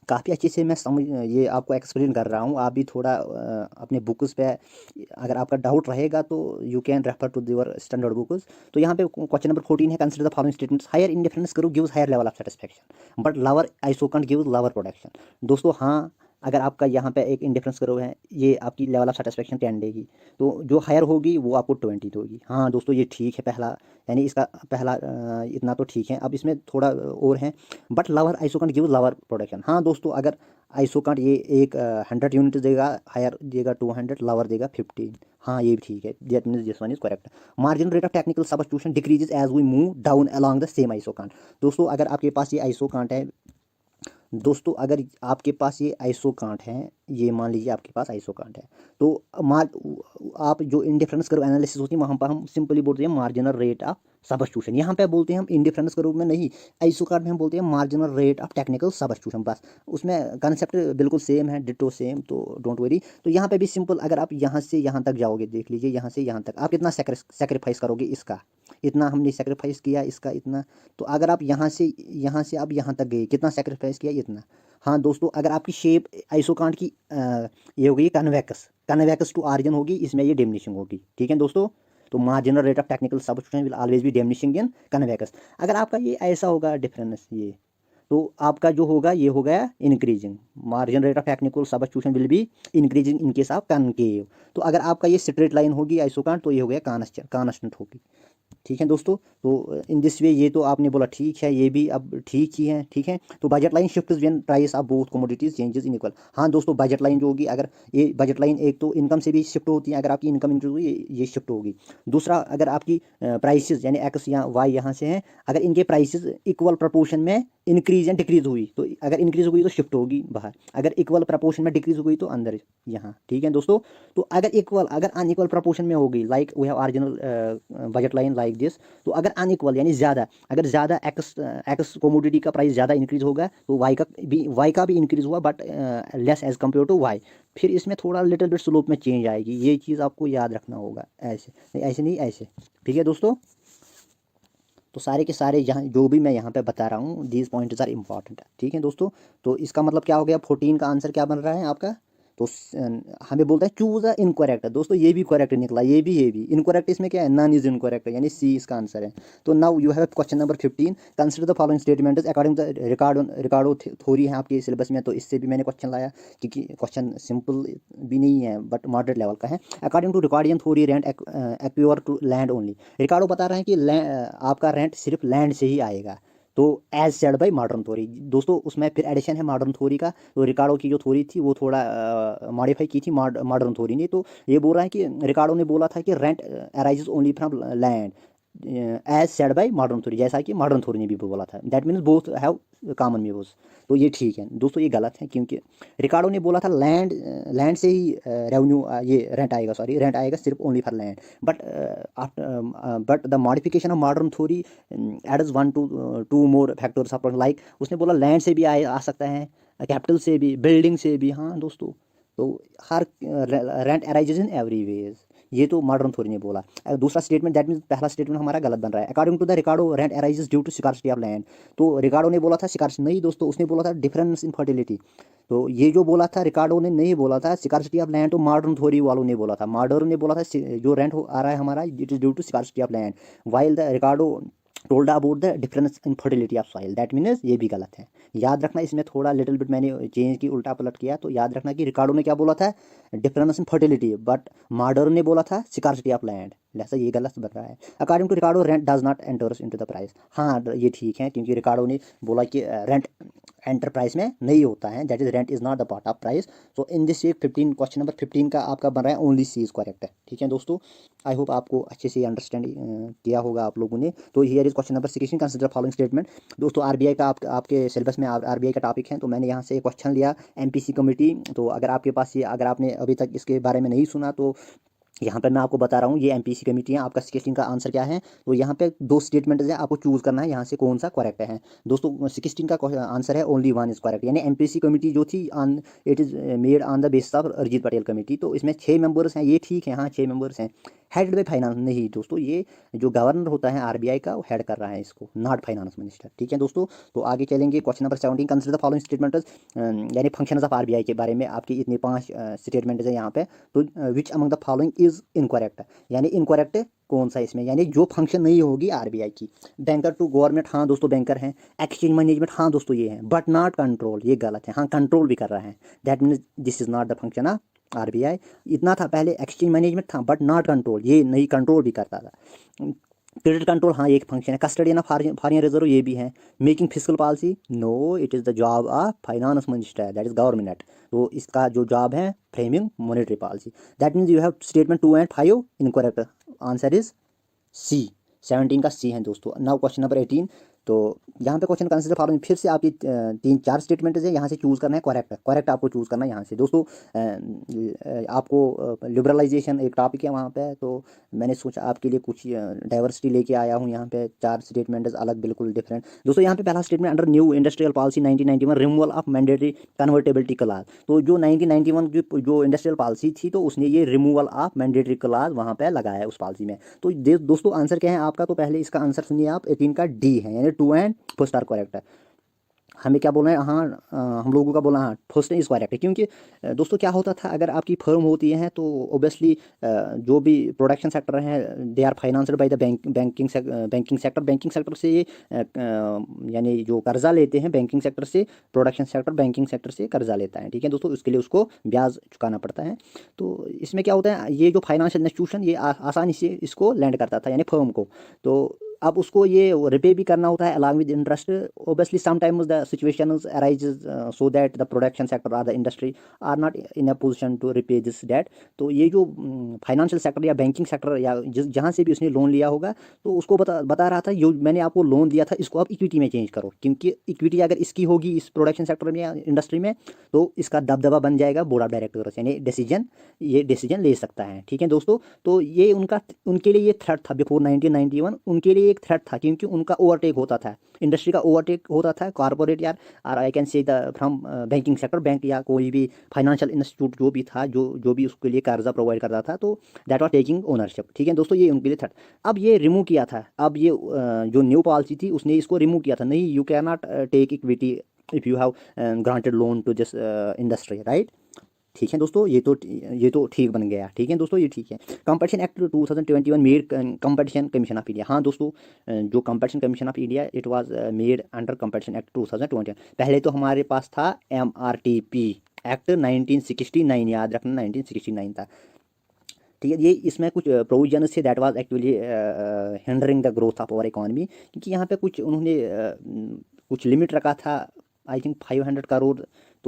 काफ़ी अच्छे से मैं समझ ये आपको एक्सप्लेन कर रहा हूँ, आप भी थोड़ा अपने बुक्स पे अगर आपका डाउट रहेगा तो you can refer to your standard books. तो यहाँ पे क्वेश्चन नंबर 14 है, consider the following statements, higher indifference curve gives higher level of satisfaction but lower isoquant gives lower production. दोस्तों हाँ, अगर आपका यहाँ पे एक इंडिफरेंस करो है, ये आपकी लेवल ऑफ सेटिस्फेक्शन 10 देगी, तो जो हायर होगी वो आपको 20 दोगी, हाँ दोस्तों ये ठीक है पहला, यानी इसका पहला इतना तो ठीक है। अब इसमें थोड़ा और है, but lower isoquant give lower production, हाँ दोस्तों अगर आइसोकांट ये एक 100 यूनिट देगा, हायर देगा 200, लवर देगा 15, हाँ ये भी ठीक है, that means this one is correct. Marginal rate of technical substitution decreases as we move down along the same isoquant. दोस्तों अगर आपके पास ये आइसोकांट है, दोस्तों अगर आपके पास ये आइसोकांट है, ये मान लीजिए आपके पास आइसोकांट है, तो आप जो इंडिफरेंस करो एनालिसिस होती है वहाँ पर हम सिंपली बोलते हैं मार्जिनल रेट ऑफ सब्स्टिट्यूशन, यहाँ पे बोलते हैं हम इंडिफरेंस करो में नहीं, आइसोकांट में हम बोलते हैं marginal rate of technical substitution, बस उसमें कंसेप्ट बिल्कुल सेम है, डिटो सेम, तो डोंट वरी। तो यहाँ पे भी सिंपल, अगर आप यहाँ से यहाँ तक जाओगे, देख लीजिए यहाँ से यहाँ तक आप कितना सेक्रीफाइस करोगे, इसका इतना हमने सेक्रीफाइस किया, इसका इतना, तो अगर आप यहाँ से आप यहाँ तक गए, कितना सेक्रीफाइस किया, इतना। हाँ दोस्तों अगर आपकी शेप आइसोकांट की ये होगी कन्वेक्स टू ऑरिजिन होगी, इसमें ये डिमिनिशिंग होगी, ठीक है दोस्तों। तो marginal rate of technical substitution will always be diminishing in convex. अगर आपका ये ऐसा होगा डिफरेंस ये, तो आपका जो होगा ये हो गया increasing, marginal rate of technical substitution will be increasing in case of concave. तो अगर आपका ये स्ट्रेट लाइन होगी आइसोकांट, तो ये हो गया कांस्टेंट होगी, ठीक है दोस्तों। तो इन दिस वे ये तो आपने बोला ठीक है, ये भी अब ठीक ही है, ठीक है। तो budget line shift when price of both commodities changes in equal, हाँ दोस्तों बजट लाइन जो होगी, अगर ये बजट लाइन एक तो इनकम से भी शिफ्ट होती है, अगर आपकी इनकम इंक्रीज हुई ये शिफ्ट होगी। दूसरा अगर आपकी प्राइसेस यानी एक्स या वाई यहाँ से हैं, अगर इनके प्राइसेस इक्वल प्रपोर्शन में इंक्रीज या डिक्रीज हुई, तो अगर इंक्रीज हुई तो शिफ्ट होगी बाहर, अगर इक्वल प्रपोर्शन में डिक्रीज हुई तो अंदर यहाँ, ठीक है दोस्तों। तो अगर अनइक्वल प्रपोर्शन में होगी, like we have original budget line like this, तो अगर अनइक्वल यानी ज़्यादा, अगर ज़्यादा एक्स कोमोडिटी का प्राइस ज़्यादा इंक्रीज होगा, तो वाई का भी इंक्रीज हुआ but less as compare to Y, फिर इसमें थोड़ा लिटिल बिट स्लोप में चेंज आएगी, ये चीज़ आपको याद रखना होगा, ऐसे नहीं ऐसे, ठीक है दोस्तों। तो सारे के सारे जहाँ जो भी मैं यहाँ पे बता रहा हूँ, दीज पॉइंट्स आर इंपॉर्टेंट, ठीक है दोस्तों। तो इसका मतलब क्या हो गया, 14 का आंसर क्या बन रहा है आपका, तो हमें बोलता है चूज अ इनकरेक्ट, दोस्तों ये भी करेक्ट निकला, ये भी इनकरेक्ट, इसमें क्या है, नन इज इनकरेक्ट, यानी सी इसका आंसर है। तो now you have question number 15, consider the following statements according the Ricardo theory है आपके सिलेबस में, तो इससे भी मैंने क्वेश्चन लाया, क्योंकि क्वेश्चन सिंपल भी नहीं है बट मॉडरेट लेवल का है। According to Ricardian theory rent acquire to land only, Ricardo बता रहे हैं कि आपका रेंट सिर्फ लैंड से ही आएगा, तो as said by modern theory, दोस्तों उसमें फिर एडिशन है मॉडर्न थ्योरी का। तो रिकार्डो की जो थ्योरी थी वो थोड़ा मॉडिफाई की थी मॉडर्न थ्योरी ने। तो ये बोल रहा है कि रिकार्डो ने बोला था कि rent arises only from land, as said by modern theory, जैसा कि मॉडर्न थ्योरी ने भी बोला था, that means both have common meaning. तो ये ठीक है दोस्तों, ये गलत है, क्योंकि रिकार्डो ने बोला था लैंड लैंड से ही रेवेन्यू ये रेंट आएगा, सॉरी रेंट आएगा सिर्फ only for land, but the modification of modern theory adds one two two more factors of, like उसने बोला लैंड से भी आ सकता है, कैपिटल से भी, बिल्डिंग से भी। हाँ दोस्तों, तो हर rent arises in every ways, ये तो मॉडर्न थ्योरी ने बोला। दूसरा स्टेटमेंट, दैट मीन्स पहला स्टेटमेंट हमारा गलत बन रहा है। According to the Ricardo rent arises due to scarcity of land, तो रिकार्डो ने बोला था स्कार्सिटी, नहीं दोस्तों, उसने बोला था डिफरेंस इन फर्टिलिटी। तो ये जो बोला था रिकार्डो ने नहीं बोला था स्कार्सिटी ऑफ लैंड, तो मॉडर्न थ्योरी वालों ने बोला था। मॉडर्न ने बोला था जो रेंट आ रहा है हमारा it is due to scarcity of land, while the Ricardo told about the difference in fertility of soil, that means ये भी गलत है। याद रखना, इसमें थोड़ा लिटिल बिट मैंने चेंज की, उल्टा पलट किया, तो याद रखना कि रिकार्डो ने क्या बोला था difference in fertility, but modern ने बोला था स्कार्सिटी ऑफ लैंड, लिहाजा ये गलत बन रहा है। According to Ricardo rent does not enters into the price, हाँ ये ठीक है, क्योंकि रिकार्डो ने बोला कि रेंट एंटर प्राइस में नहीं होता है, that is rent is not the part of price. So in this 15 question number 15 का आपका बन रहा है ओनली सी इज करेक्ट है। ठीक है दोस्तों, आई होप आपको अच्छे से अंडरस्टैंड किया होगा आप लोगों ने। तो here is question number 16, consider following statement. दोस्तों आरबीआई का आपके सिलेबस में आरबीआई का टॉपिक है, तो मैंने यहाँ से क्वेश्चन लिया एमपीसी कमेटी। तो अगर आपके पास ये, अगर आपने अभी तक इसके बारे में नहीं सुना, तो यहाँ पर मैं आपको बता रहा हूँ ये एमपीसी कमेटी है। आपका 16 का आंसर क्या है, तो यहाँ पे दो स्टेटमेंट है, आपको चूज करना है यहाँ से कौन सा करेक्ट है। दोस्तों 16 का आंसर है ओनली वन इज करेक्ट, यानी एमपीसी कमेटी जो थी on it is made on the basis of Arijit Patel committee. तो इसमें 6 मेंबर्स हैं, ये ठीक है, हाँ 6 मेंबर्स हैं। हेडेड बाई फाइनेंस, नहीं दोस्तों, ये जो गवर्नर होता है आरबीआई का, वो हेड कर रहा है इसको, नॉट फाइनेंस मिनिस्टर। ठीक है दोस्तों, तो आगे चलेंगे question number 17, consider the following statement, यानी फंक्शंस ऑफ आरबीआई के बारे में आपकी इतने 5 स्टेटमेंट है यहाँ पे। तो विच among the following is incorrect, यानी इनकरेक्ट कौन सा इसमें, यानी जो फंक्शन नहीं होगी आरबीआई की। बैंकर टू गवर्नमेंट, हाँ दोस्तों बैंकर हैं। एक्सचेंज मैनेजमेंट, हाँ दोस्तों ये है, बट नॉट कंट्रोल, ये गलत है, हाँ कंट्रोल भी कर रहा है, that means this is not the function of RBI. इतना था पहले, एक्सचेंज मैनेजमेंट था बट नॉट कंट्रोल, ये नहीं कंट्रोल भी करता था। क्रेडिट कंट्रोल, हाँ एक फंक्शन है। कस्टडियन ऑफ फॉरेन रिजर्व, ये भी है। Making physical policy, no it is the job of finance minister, that is government. तो इसका जो जॉब है framing monetary policy, that means you have statement 2 and 5 incorrect, answer is C, 17 का सी है दोस्तों। नाउ क्वेश्चन नंबर 18, तो यहाँ पे क्वेश्चन कंसिडर फॉलोइंग, फिर से आपकी 3-4 स्टेटमेंट है, यहाँ से चूज़ करना है करेक्ट, करेक्ट आपको चूज़ करना है यहाँ से दोस्तों। आपको लिबरलाइजेशन एक टॉपिक है वहाँ पे, तो मैंने सोचा आपके लिए कुछ डाइवर्सिटी लेके आया हूँ। यहाँ पे 4 स्टेटमेंट अलग, बिल्कुल डिफरेंट दोस्तों। यहाँ पे पहला statement, under new industrial policy 1991 removal of mandatory convertibility class. तो जो 1991 जो इंडस्ट्रियल पॉलिसी थी, तो उसने ये रिमूवल ऑफ मैंडेटरी क्लास वहाँ पे लगाया है उस पॉलिसी में। तो दोस्तों आंसर क्या है आपका, तो पहले इसका आंसर सुनिए आप, 18 का डी है, यानी 2 and 4 स्टार करेक्ट है। हमें क्या बोलना है, हाँ हम लोगों का बोलना, हाँ फर्स्ट इज करेक्ट है, क्योंकि दोस्तों क्या होता था, अगर आपकी फर्म होती है तो ओबियसली जो भी प्रोडक्शन सेक्टर है they are financed by the banking sector से ये यानी जो कर्जा लेते हैं बैंकिंग सेक्टर से, प्रोडक्शन सेक्टर बैंकिंग सेक्टर से कर्जा लेता है। ठीक है दोस्तों, उसके लिए उसको ब्याज चुकाना पड़ता है। तो इसमें क्या होता है, ये जो फाइनेंशियल इंस्टीट्यूशन ये आसानी से इसको लैंड करता था, यानी फर्म को। तो अब उसको ये रिपे भी करना होता है along with interest. Obviously sometimes the situations arises so that the production sector और the industry are not in a position to repay this debt. तो ये जो फाइनेंशियल सेक्टर या बैंकिंग सेक्टर या जहाँ से भी उसने लोन लिया होगा, तो उसको बता रहा था जो मैंने आपको लोन दिया था इसको आप इक्विटी में चेंज करो, क्योंकि इक्विटी अगर इसकी होगी इस प्रोडक्शन सेक्टर में या इंडस्ट्री में, तो इसका दबदबा बन जाएगा बोर्ड ऑफ डायरेक्टर्स, यानी ये डिसीजन ले सकता है। ठीक है दोस्तों, तो ये उनके लिए ये थ्रेट था बिफोर 1991, उनके लिए एक थ्रेट था, क्योंकि उनका ओवरटेक होता था, इंडस्ट्री का ओवरटेक होता था, कॉर्पोरेट यार और आई कैन से the from banking sector, bank या कोई भी फाइनेंशियल इंस्टीट्यूट जो भी था, जो भी उसके लिए कर्जा प्रोवाइड करता था, तो दैट वाज टेकिंग ओनरशिप। ठीक है दोस्तों, ये उनके लिए थ्रेट। अब ये रिमूव किया था, अब ये जो न्यू पॉलिसी थी उसने इसको रिमूव किया था, नहीं you can not take equity if you have granted loan to this industry, right. ठीक है दोस्तों, ये तो ठीक बन गया। ठीक है दोस्तों, ये ठीक है। Competition act 2021 made competition commission of India, हाँ दोस्तों जो competition commission of India it was made under competition act 2021। पहले तो हमारे पास था MRTP एक्ट 1969, याद रखना 1969 था। ठीक है, ये इसमें कुछ प्रोविजन थे that was actually hindering the growth of our economy, क्योंकि यहाँ पे कुछ उन्होंने कुछ लिमिट रखा था, आई थिंक 500 करोड़।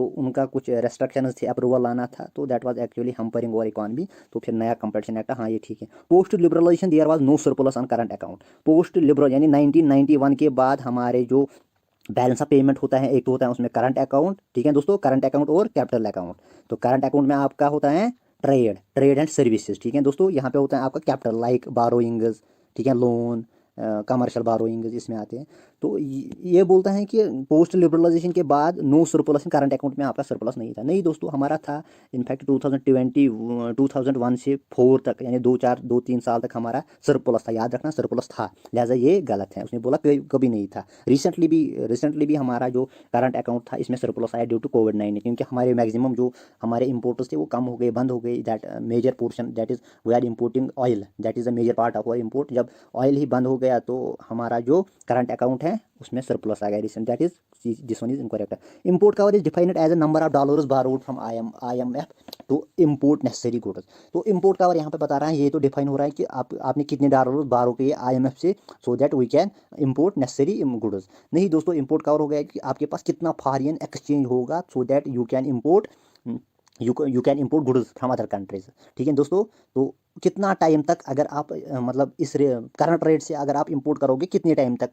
तो उनका कुछ रेस्ट्रिक्शंस थे, अप्रूवल लाना था, तो दैट वाज एक्चुअली हम्परिंग और इकॉनमी। तो फिर नया कंपटीशन एक्ट, हाँ ये ठीक है। Post liberalisation there was no surplus on current account. Post liberal यानी 1991 के बाद हमारे जो बैलेंस ऑफ पेमेंट होता है, एक तो होता है उसमें करंट अकाउंट, ठीक है दोस्तों, करंट अकाउंट और कैपिटल अकाउंट। तो करंट अकाउंट में आपका होता है ट्रेड एंड सर्विसेज, ठीक है दोस्तों। यहाँ पे होता है आपका कैपिटल लाइक बारोइंग्स, ठीक है, लोन, कमर्शियल बारोइंग्स इसमें आते हैं। तो ये बोलता है कि पोस्ट लिबरलाइजेशन के बाद नो सरप्लस, करंट अकाउंट में आपका सरप्लस नहीं था। नहीं दोस्तों, हमारा था। इनफैक्ट 2001 से 4 तक, यानी 2-3 साल तक हमारा सरप्लस था। याद रखना, सरप्लस था, लिहाजा ये गलत है। उसने बोला कभी नहीं था। रिसेंटली भी हमारा जो करंट अकाउंट था इसमें सरप्लस आया ड्यू टू कोविड-19, क्योंकि हमारे मैक्सिमम जो हमारे इंपोर्टर्स थे वो कम हो गए, बंद हो गए। That major portion, that is we are importing oil, that is a major part of our import. जब ऑयल ही बंद हो गया तो हमारा जो करंट अकाउंट है उसमें सरप्लस आ गया recent, that is this one is incorrect. Import cover is defined as a number of dollars borrowed from IMF to import necessary goods. तो इम्पोर्ट कवर यहाँ पे बता रहा है, ये तो डिफाइन हो रहा है कि आपने कितने डॉलर बारो किए IMF से, so that we can import necessary goods. नहीं दोस्तों, इम्पोर्ट कवर हो गया कि आपके पास कितना फॉरेन एक्सचेंज होगा, so that you can import import goods from other countries, ठीक है दोस्तों। तो कितना टाइम तक, अगर आप मतलब इस करंट रेट से अगर आप इंपोर्ट करोगे, कितने टाइम तक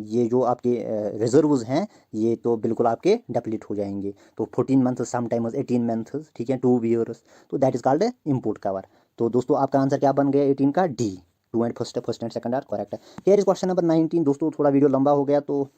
ये जो आपके रिजर्व्स हैं ये तो बिल्कुल आपके डिप्लीट हो जाएंगे। तो 14 मंथ्स, समटाइम्स 18 मंथ्स, ठीक है, 2 ईयर्स। तो that is called import cover. तो दोस्तों आपका आंसर क्या बन गया 18 का? D. Two and first and second are correct है। Here is question number 19। दोस्तों थोड़ा वीडियो लंबा हो गया, तो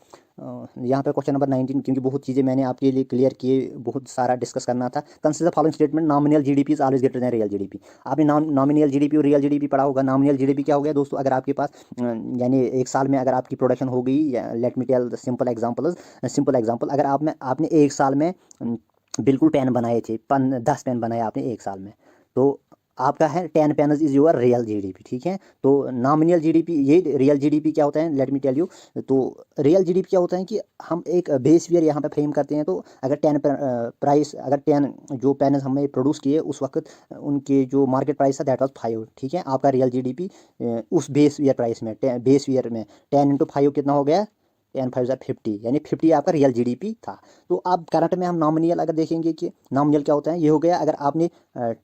यहाँ पे क्वेश्चन नंबर 19, क्योंकि बहुत चीज़ें मैंने आपके लिए क्लियर किए, बहुत सारा डिस्कस करना था। Consider following statement, nominal GDP is always greater than real GDP. आपने नॉमिनल जीडीपी और रियल जीडीपी पढ़ा होगा। नॉमिनल जीडीपी क्या हो गया दोस्तों? अगर आपके पास यानी एक साल में अगर आपकी प्रोडक्शन हो गई, let me tell simple example, अगर आपने एक साल में बिल्कुल पेन बनाए थे, 10 पेन बनाए आपने एक साल में, तो आपका है 10 पेनज इज योर रियल जीडीपी, ठीक है। तो नॉमिनल जीडीपी, ये रियल जीडीपी क्या होता है, लेट मी टेल यू। तो रियल जीडीपी क्या होता है कि हम एक बेस ईयर यहाँ पे फ्रेम करते हैं। तो अगर 10 जो पेनज हमने प्रोड्यूस किए उस वक्त उनके जो मार्केट प्राइस था दैट वाज 5, ठीक है। आपका रियल जीडीपी उस बेस ईयर प्राइस में, बेस ईयर में 10 × 5 कितना हो गया? 10×5 = 50, यानी 50 आपका रियल जीडीपी था। तो अब करंट में हम नॉमिनल अगर देखेंगे कि नॉमिनल क्या होता है, ये हो गया अगर आपने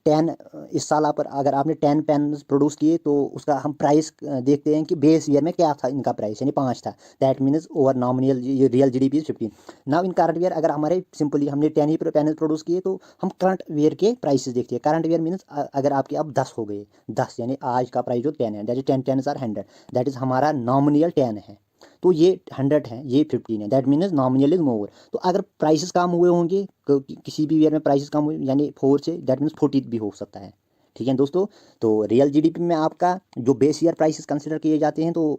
10 इस साल आप अगर आपने 10 पेन प्रोड्यूस किए, तो उसका हम प्राइस देखते हैं कि बेस ईयर में क्या था इनका प्राइस, यानी 5 था। That means over nominal real GDP 15। Now in current year अगर हमारे सिंपली हमने 10 ही पेन प्रोड्यूस किए, तो हम करंट ईयर के प्राइसेस देखते हैं। करंट ईयर मीन्स अगर आपके अब 10 हो गए, 10 यानी आज का प्राइस जो 10 है, that is 10 or 100, that is हमारा नॉमिनल 10 है। तो ये 100 है, ये 15 है, that means nominal is more. तो अगर प्राइसेस कम हुए होंगे, किसी भी ईयर में प्राइसेस कम हुए, यानी 4 से, दैट मीन्स 40 भी हो सकता है, ठीक है दोस्तों। तो रियल जीडीपी में आपका जो बेस ईयर प्राइसेस कंसिडर किए जाते हैं, तो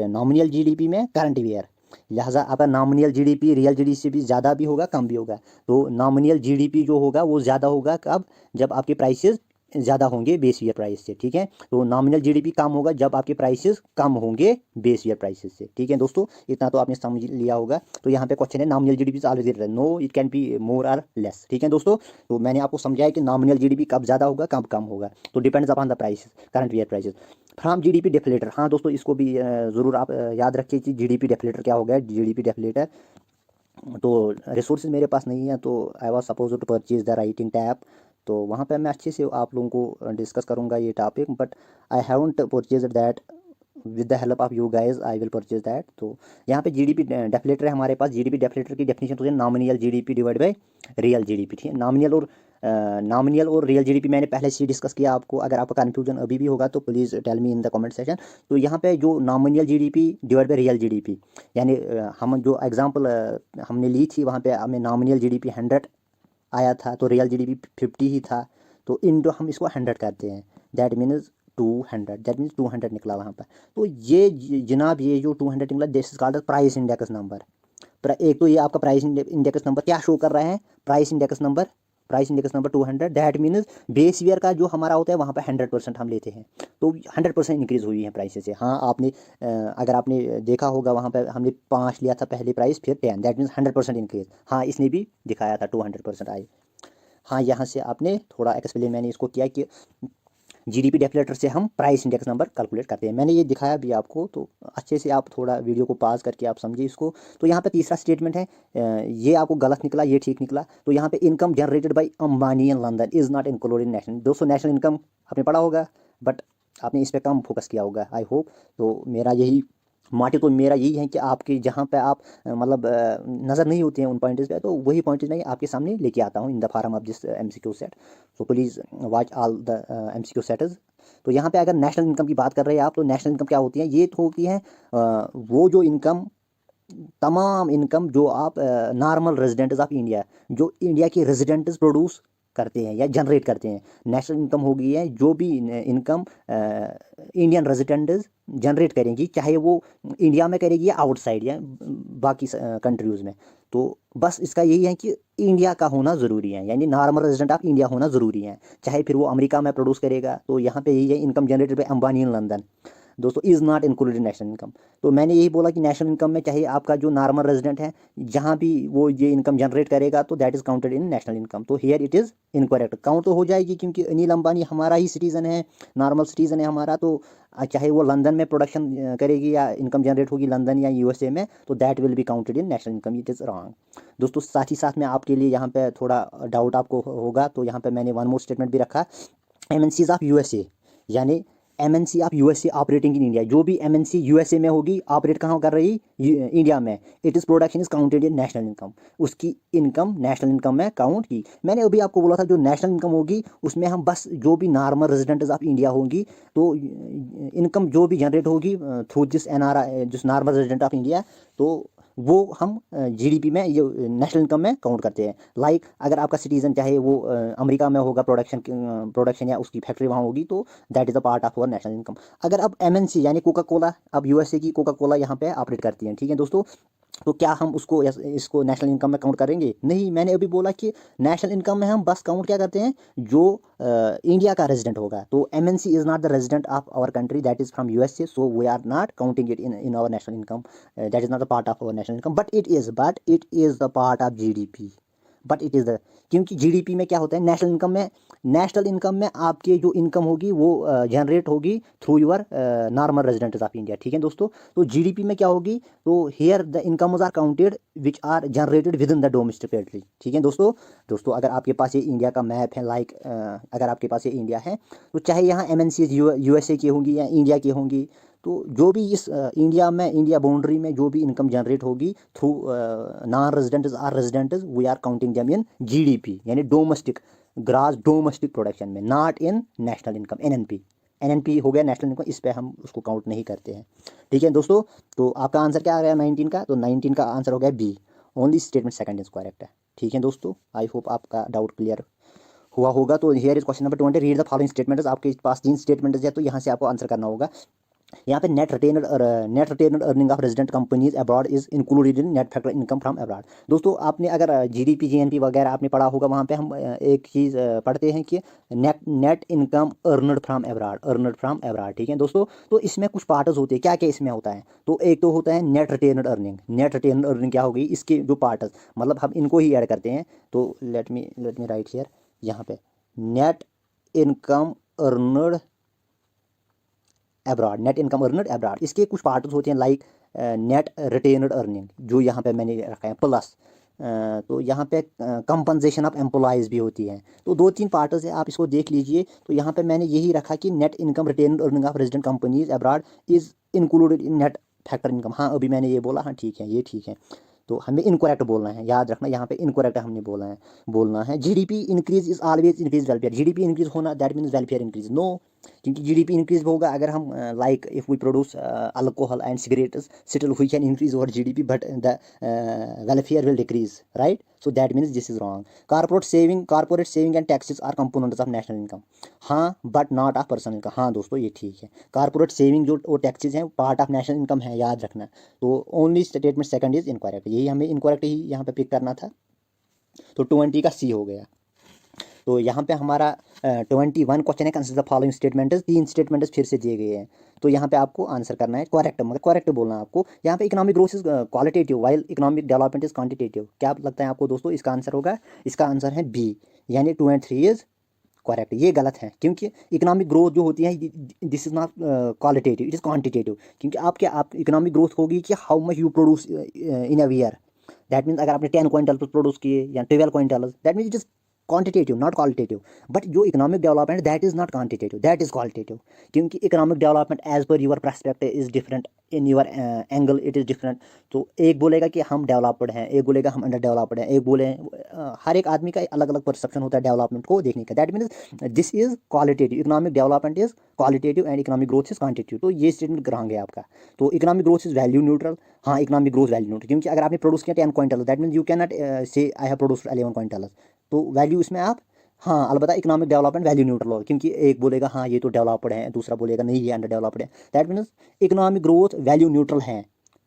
नॉमिनल जीडीपी में करंट ईयर, लिहाजा आपका नॉमिनल जीडीपी रियल जीडीपी से भी ज़्यादा भी होगा, कम भी होगा। तो नॉमिनल जीडीपी जो होगा वो ज़्यादा होगा कब? जब आपके प्राइसेस ज़्यादा होंगे बेस ईयर प्राइस से, ठीक है। तो नॉमिनल जीडीपी कम होगा जब आपके प्राइसेस कम होंगे बेस ईयर प्राइसेस से, ठीक है दोस्तों। इतना तो आपने समझ लिया होगा। तो यहाँ पे क्वेश्चन है nominal GDP is always greater, no it can be more और लेस, ठीक है दोस्तों। तो मैंने आपको समझाया कि नॉमिनल जीडीपी कब ज़्यादा होगा, कब कम होगा, तो depends upon the prices, current year prices. From GDP deflator, हाँ दोस्तों इसको भी ज़रूर आप याद रखिए कि जीडीपी डेफलेटर क्या हो गया। जीडीपी डेफलेटर, तो रिसोर्सेज मेरे पास नहीं है, तो I was suppose to purchase the writing tab. तो वहाँ पे मैं अच्छे से आप लोगों को डिस्कस करूँगा ये topic, but I haven't purchase that. With the help of you guys I will purchase that. तो यहाँ पे जीडीपी डेफलेटर है हमारे पास। जीडीपी डेफलेटर की डेफिनेशन होती है nominal GDP divide by real GDP, ठीक है। नॉमिनल और रियल जीडीपी मैंने पहले से डिस्कस किया आपको। अगर आपका कन्फ्यूजन अभी भी होगा तो please tell me in the comment section. तो यहाँ पे जो nominal GDP divide by real GDP, यानी हम जो एग्जांपल हमने ली थी वहाँ पे हमें नॉमिनल जीडीपी 100 आया था, तो रियल जीडीपी 50 ही था। तो इंटू हम इसको 100 करते हैं, दैट मीन्स 200, दैट मीन्स 200 निकला वहाँ पर। तो ये जनाब ये जो 200 निकला, this is called price index number. एक तो ये आपका प्राइस इंडेक्स नंबर क्या शो कर रहा है, price index number 200, that means base year का जो हमारा होता है वहाँ पे 100% हम लेते हैं। तो 100% इंक्रीज़ हुई है प्राइस से। हाँ आपने अगर आपने देखा होगा वहाँ पे हमने 5 लिया था पहले प्राइस, फिर 10, दैट मीन्स 100% इंक्रीज। हाँ इसने भी दिखाया था 200% आई। हाँ यहाँ से आपने थोड़ा एक्सप्लेन मैंने इसको किया कि जीडीपी डेफिलेटर से हम प्राइस इंडेक्स नंबर कैलकुलेट करते हैं। मैंने ये दिखाया भी आपको, तो अच्छे से आप थोड़ा वीडियो को पॉज करके आप समझिए इसको। तो यहाँ पे तीसरा स्टेटमेंट है, ये आपको गलत निकला, ये ठीक निकला। तो यहाँ पे income generated by Ambani in London is not included in national. दोस्तों नेशनल इनकम आपने पढ़ा होगा, बट आपने इस पर कम फोकस किया होगा आई होप। तो मेरा यही मोटिव तो मेरा यही है कि आपके जहाँ पे आप मतलब नज़र नहीं होते हैं उन पॉइंट्स पे, तो वही पॉइंट्स मैं आपके सामने लेके आता हूँ in the form of this MCQ set. So please watch all the MCQ sets. तो यहाँ पे अगर नेशनल इनकम की बात कर रहे हैं आप, तो नेशनल इनकम क्या होती है? ये तो होती है वो जो इनकम, तमाम इनकम जो आप नॉर्मल रेजिडेंट्स ऑफ इंडिया, जो इंडिया के रेजिडेंट्स प्रोड्यूस करते हैं या जनरेट करते हैं। नेशनल इनकम होगी है जो भी इनकम इंडियन रेजिडेंट्स जनरेट करेंगी, चाहे वो इंडिया में करेगी या आउटसाइड या बाकी कंट्रीज़ में। तो बस इसका यही है कि इंडिया का होना ज़रूरी है, यानी नॉर्मल रेजिडेंट ऑफ इंडिया होना ज़रूरी है, चाहे फिर वो अमेरिका में प्रोड्यूस करेगा। तो यहाँ पे यही है, income generated by Ambani in London दोस्तों is not included national income. तो मैंने यही बोला कि नेशनल इनकम में चाहे आपका जो नॉर्मल रेजिडेंट है, जहाँ भी वो ये इनकम जनरेट करेगा, तो that is counted in national income. तो here it is incorrect, count तो हो जाएगी क्योंकि अनिल अंबानी हमारा ही सिटीज़न है, नॉर्मल सिटीज़न है हमारा। तो चाहे वो लंदन में प्रोडक्शन करेगी या इनकम जनरेट होगी लंदन या USA में, तो that will be counted in national income. It is wrong दोस्तों। साथ ही साथ में आपके लिए यहाँ पे थोड़ा डाउट आपको होगा, तो यहाँ पे मैंने वन मोर स्टेटमेंट भी रखा, MNCs ऑफ USA, यानी MNC of USA operating in India. जो भी MNC USA में होगी, ऑपरेट कहाँ कर रही? इंडिया में, it is production is counted in national income. उसकी इनकम नेशनल इनकम में काउंट की। मैंने अभी आपको बोला था जो नेशनल इनकम होगी उसमें हम बस जो भी नॉर्मल रेजिडेंट्स ऑफ इंडिया होंगी, तो इनकम जो भी जनरेट होगी थ्रू दिस NRI, जिस नॉर्मल रेजिडेंट ऑफ इंडिया, तो वो हम GDP में, ये नेशनल इनकम में काउंट करते हैं। लाइक अगर आपका सिटीज़न चाहे वो अमेरिका में होगा, प्रोडक्शन या उसकी फैक्ट्री वहाँ होगी, तो that is a part of our national income. अगर अब MNC यानी कोका कोला, अब USA की कोका कोला यहाँ पे ऑपरेट करती है, ठीक है दोस्तों, तो क्या हम उसको इसको नेशनल इनकम में काउंट करेंगे? नहीं। मैंने अभी बोला कि नेशनल इनकम में हम बस काउंट क्या करते हैं, जो इंडिया का रेजिडेंट होगा। तो MNC is not the resident of our country, that is from USA, so we are not counting it in our national income. That is not the part of our national income, but it is the part of GDP। But it is the, क्योंकि GDP में क्या होता है, national income में आपके जो income होगी वो जनरेट होगी through your normal residents of India, ठीक है दोस्तों। तो GDP में क्या होगी, तो here the incomes are counted which are generated within the domestic territory, ठीक है दोस्तों अगर आपके पास ये इंडिया का मैप है, लाइक अगर आपके पास ये इंडिया है, तो चाहे यहाँ MNCs USA की होंगी या इंडिया की होंगी, तो जो भी इस इंडिया में, इंडिया बाउंड्री में जो भी इनकम जनरेट होगी through non residents or residents, we are counting them in GDP, यानी डोमेस्टिक ग्रास डोमेस्टिक प्रोडक्शन में, not in national income. NNP हो गया नेशनल इनकम, इस पे हम उसको काउंट नहीं करते हैं, ठीक है दोस्तों। तो आपका आंसर क्या आ गया 19 का? तो 19 का आंसर हो गया B, only statement second is correct है, ठीक है दोस्तों। आई होप आपका डाउट क्लियर हुआ होगा। तो here is question number 20, read the following statements. आपके पास 3 स्टेटमेंट्स है, तो यहाँ से आपको आंसर करना होगा। यहाँ पे net retained earning of resident companies abroad is included in net factor income from abroad. दोस्तों आपने अगर GDP GNP वगैरह आपने पढ़ा होगा, वहाँ पे हम एक चीज़ पढ़ते हैं कि net income earned from abroad, ठीक है दोस्तों। तो इसमें कुछ पार्ट्स होते हैं, क्या क्या इसमें होता है? तो एक तो होता है नेट रिटेनड अर्निंग क्या होगी, इसके जो पार्ट्स, मतलब हम इनको ही ऐड करते हैं। तो लेट मी राइट हियर, यहाँ पे नेट इनकम अर्नड अब्रॉड, इसके कुछ पार्ट्स होते हैं, लाइक नेट रिटेनड अर्निंग, जो यहाँ पे मैंने रखा है प्लस। तो यहाँ पे कंपनसेशन ऑफ एम्प्लॉयज़ भी होती है। तो 2-3 पार्ट्स है, आप इसको देख लीजिए। तो यहाँ पे मैंने यही रखा कि net income retained earning of resident companies abroad is included in net factor income. हाँ अभी मैंने ये बोला, हाँ ठीक है, ये ठीक है। तो हमें इनकरेक्ट बोलना है, याद रखना, यहाँ पे इनकरेक्ट हमने बोलना है। GDP increase is always increase welfare. GDP increase होना that means welfare increase, no, क्योंकि GDP इंक्रीज होगा अगर हम like if we produce alcohol and cigarettes, still we can increase over GDP, but the welfare will decrease, right? So that means this is wrong. Corporate saving and taxes are components of national income, हाँ, but not of personal income. हाँ दोस्तों ये ठीक है, corporate saving जो और taxes हैं part of national income है, याद रखना। तो only statement second is incorrect, यही हमें इनकरेक्ट ही यहाँ पे पिक करना था। तो 20 का C हो गया। तो यहाँ पे हमारा 21 क्वेश्चन है, consider the following statements. 3 statements फिर से दिए गए हैं, तो यहाँ पे आपको आंसर करना है करेक्ट, मगर करेक्ट बोलना है आपको। यहाँ पे economic growth is qualitative while economic development is quantitative. क्या लगता है आपको दोस्तों इसका आंसर होगा? इसका आंसर है B, यानी 2 and 3 इज करेक्ट, ये गलत है, क्योंकि इकोनॉमिक ग्रोथ जो होती है this is not qualitative, it is quantitative. क्योंकि आप इकोनॉमिक ग्रोथ होगी कि how much you produce in a year. That means अगर आपने 10 क्विंटल प्रोड्यूस किए या 12 quintal, that means it is quantitative not qualitative. But जो economic development that is not quantitative, that is qualitative. क्योंकि economic development as per your perspective is different, in your angle it is different. तो एक बोलेगा कि हम developed हैं, एक बोलेगा हम अंडर डेवलप्ड हैं, एक बोले हर एक आदमी का अलग अलग परसेप्शन होता है डेवलपमेंट को देखने का। That means this is qualitative, economic development is qualitative and economic growth is quantitative. तो ये स्टेटमेंट रॉन्ग है आपका। तो economic growth is value neutral. हाँ, इकोनॉमिक ग्रोथ वैल्यू न्यूट्रल, क्योंकि अगर आपने प्रोड्यूस किया 10 quintal, that means you can not से आई हैव प्रोड्यूस 11 क्विंटल। तो वैल्यू इसमें आप, हाँ अलबत्ता इकोनॉमिक डेवलपमेंट वैल्यू न्यूट्रल होगा, क्योंकि एक बोलेगा हाँ ये तो डेवलप्ड है, दूसरा बोलेगा नहीं ये अंडर डेवलप्ड है। That means economic growth value neutral है।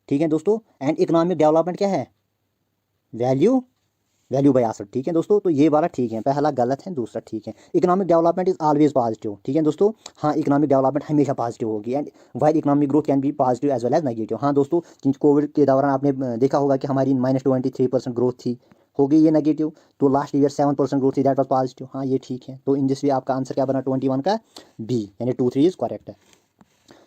ठीक है दोस्तों, एंड इकोनॉमिक डेवलपमेंट क्या है, वैल्यू वैल्यू बाय एसेट। ठीक है दोस्तों, तो ये वाला ठीक है, पहला गलत है, दूसरा ठीक है। Economic development is always positive. ठीक है दोस्तों, हाँ इकोनॉमिक डेवलपमेंट हमेशा पॉजिटिव होगी, and while economic growth can be positive as well as negative. हाँ दोस्तों, क्योंकि कोविड के दौरान आपने देखा होगा कि हमारी -23% ग्रोथ थी, हो गई ये नेगेटिव। तो लास्ट ईयर 7% ग्रोथ थी, दैट वॉज पॉजिटिव। हाँ ये ठीक है। तो इन दिस वे आपका आंसर क्या बना 21 का बी, यानी 2 3 इज करेक्ट है।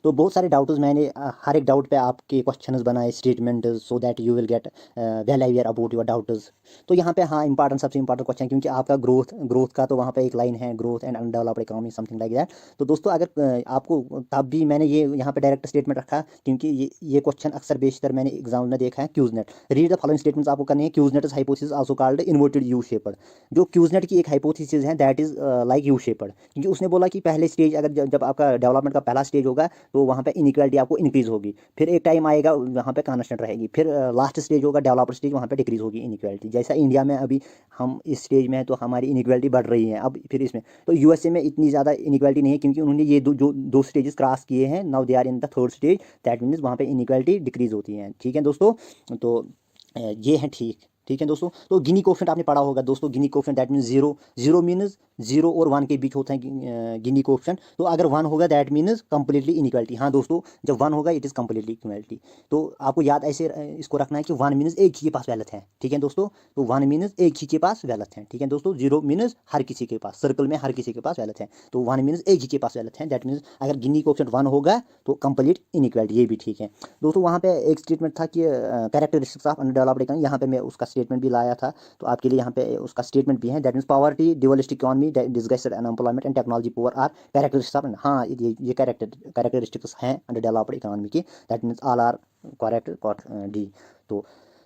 तो बहुत सारे डाउट्स मैंने हर एक डाउट पे आपके क्वेश्चंस बनाए, statement, so that you will get well aware about your doubts. तो यहाँ पे हाँ इंपॉर्टेंट, सबसे इंपॉर्टेंट क्वेश्चन, क्योंकि आपका ग्रोथ का तो वहाँ पे एक लाइन है, growth and undeveloped economy something like that. तो दोस्तों अगर आपको, तब भी मैंने ये यहाँ पे डायरेक्ट स्टेटमेंट रखा, क्योंकि ये क्वेश्चन अक्सर बेशतर मैंने एग्जाम में देखा है। Kuznets, read the following statements आपको करनी है। Kuznets is hypothesis also called inverted U shaped. जो क्यूजनेट की एक हाइपोथेसिस है that is like U shaped, क्योंकि उसने बोला कि पहले स्टेज अगर जब आपका डेवलपमेंट का पहला स्टेज होगा तो वहाँ पे इनइक्वालिटी आपको इंक्रीज होगी, फिर एक टाइम आएगा वहाँ पे कांस्टेंट रहेगी, फिर लास्ट स्टेज होगा डेवलप्ड स्टेज, वहाँ पे डिक्रीज होगी इनइक्वालिटी। जैसा इंडिया में अभी हम इस स्टेज में हैं तो हमारी इनइक्वालिटी बढ़ रही है। अब फिर इसमें तो यूएसए में इतनी ज़्यादा इनइक्वालिटी नहीं है, क्योंकि उन्होंने ये दो स्टेजेस क्रॉस किए हैं। Now they are in the third stage, that means वहाँ पे इनइक्वालिटी डिक्रीज होती है। ठीक है दोस्तों, तो ये है ठीक। ठीक है दोस्तों, तो गिनी कोफिशिएंट आपने पढ़ा होगा दोस्तों। Gini coefficient that means zero, zero means 0 और 1 के बीच होता है गिनी कोफिशिएंट। तो अगर 1 होगा दैट मीन्स कंप्लीटली इनइक्वालिटी। हाँ दोस्तों, जब 1 होगा इट इज़ कंप्लीटली इक्वालिटी। तो आपको याद ऐसे इसको रखना है कि 1 मीन्स एक ही के पास वैल्थ है। ठीक है दोस्तों, तो 1 मीन्स एक ही के पास वैल्थ है। ठीक है दोस्तों, 0 मीन्स हर किसी के पास, सर्कल में हर किसी के पास वैल्थ है। तो 1 मीन्स एक ही के पास वैल्थ है, दैट मीन्स अगर गिनी कोफिशिएंट 1 होगा तो कंप्लीट इनइक्वालिटी, ये भी ठीक है दोस्तों। वहाँ पे एक स्टेटमेंट था कि कैरेक्टरिस्टिक्स ऑफ अनडेवलप्ड इकोनॉमी, यहाँ पे मैं उसका स्टेटमेंट भी लाया था, तो आपके लिए यहाँ पे उसका स्टेटमेंट भी है। That means poverty, dualistic economy, disguised unemployment and technology poor are characteristics of, हाँ ये कैरेक्टरिस्टिक्स हैं अंडर डेवलप्ड इकोनॉमी की। That means all are correct D. तो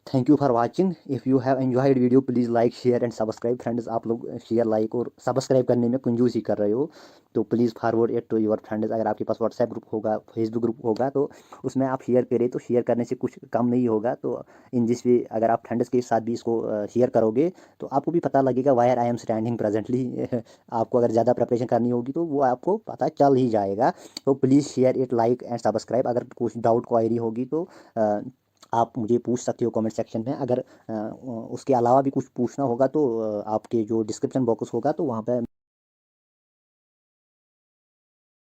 thank you for watching. If you have enjoyed video please like share and subscribe. Friends, आप लोग share like और subscribe करने में कंजूसी कर रहे हो, तो please forward it to your friends. अगर आपके पास व्हाट्सएप ग्रुप होगा, फेसबुक ग्रुप होगा, तो उसमें आप शेयर करें, तो शेयर करने से कुछ कम नहीं होगा। तो इन दिस वे अगर आप फ्रेंड्स के साथ भी इसको शेयर करोगे तो आपको भी पता लगेगा wire I am standing presently. आपको अगर ज़्यादा प्रिपरेशन करनी होगी तो वो आपको पता चल ही जाएगा। तो please share it, like and subscribe. अगर कुछ डाउट क्वायरी होगी तो आप मुझे पूछ सकते हो कमेंट सेक्शन में। अगर उसके अलावा भी कुछ पूछना होगा तो आपके जो डिस्क्रिप्शन बॉक्स होगा तो वहाँ पे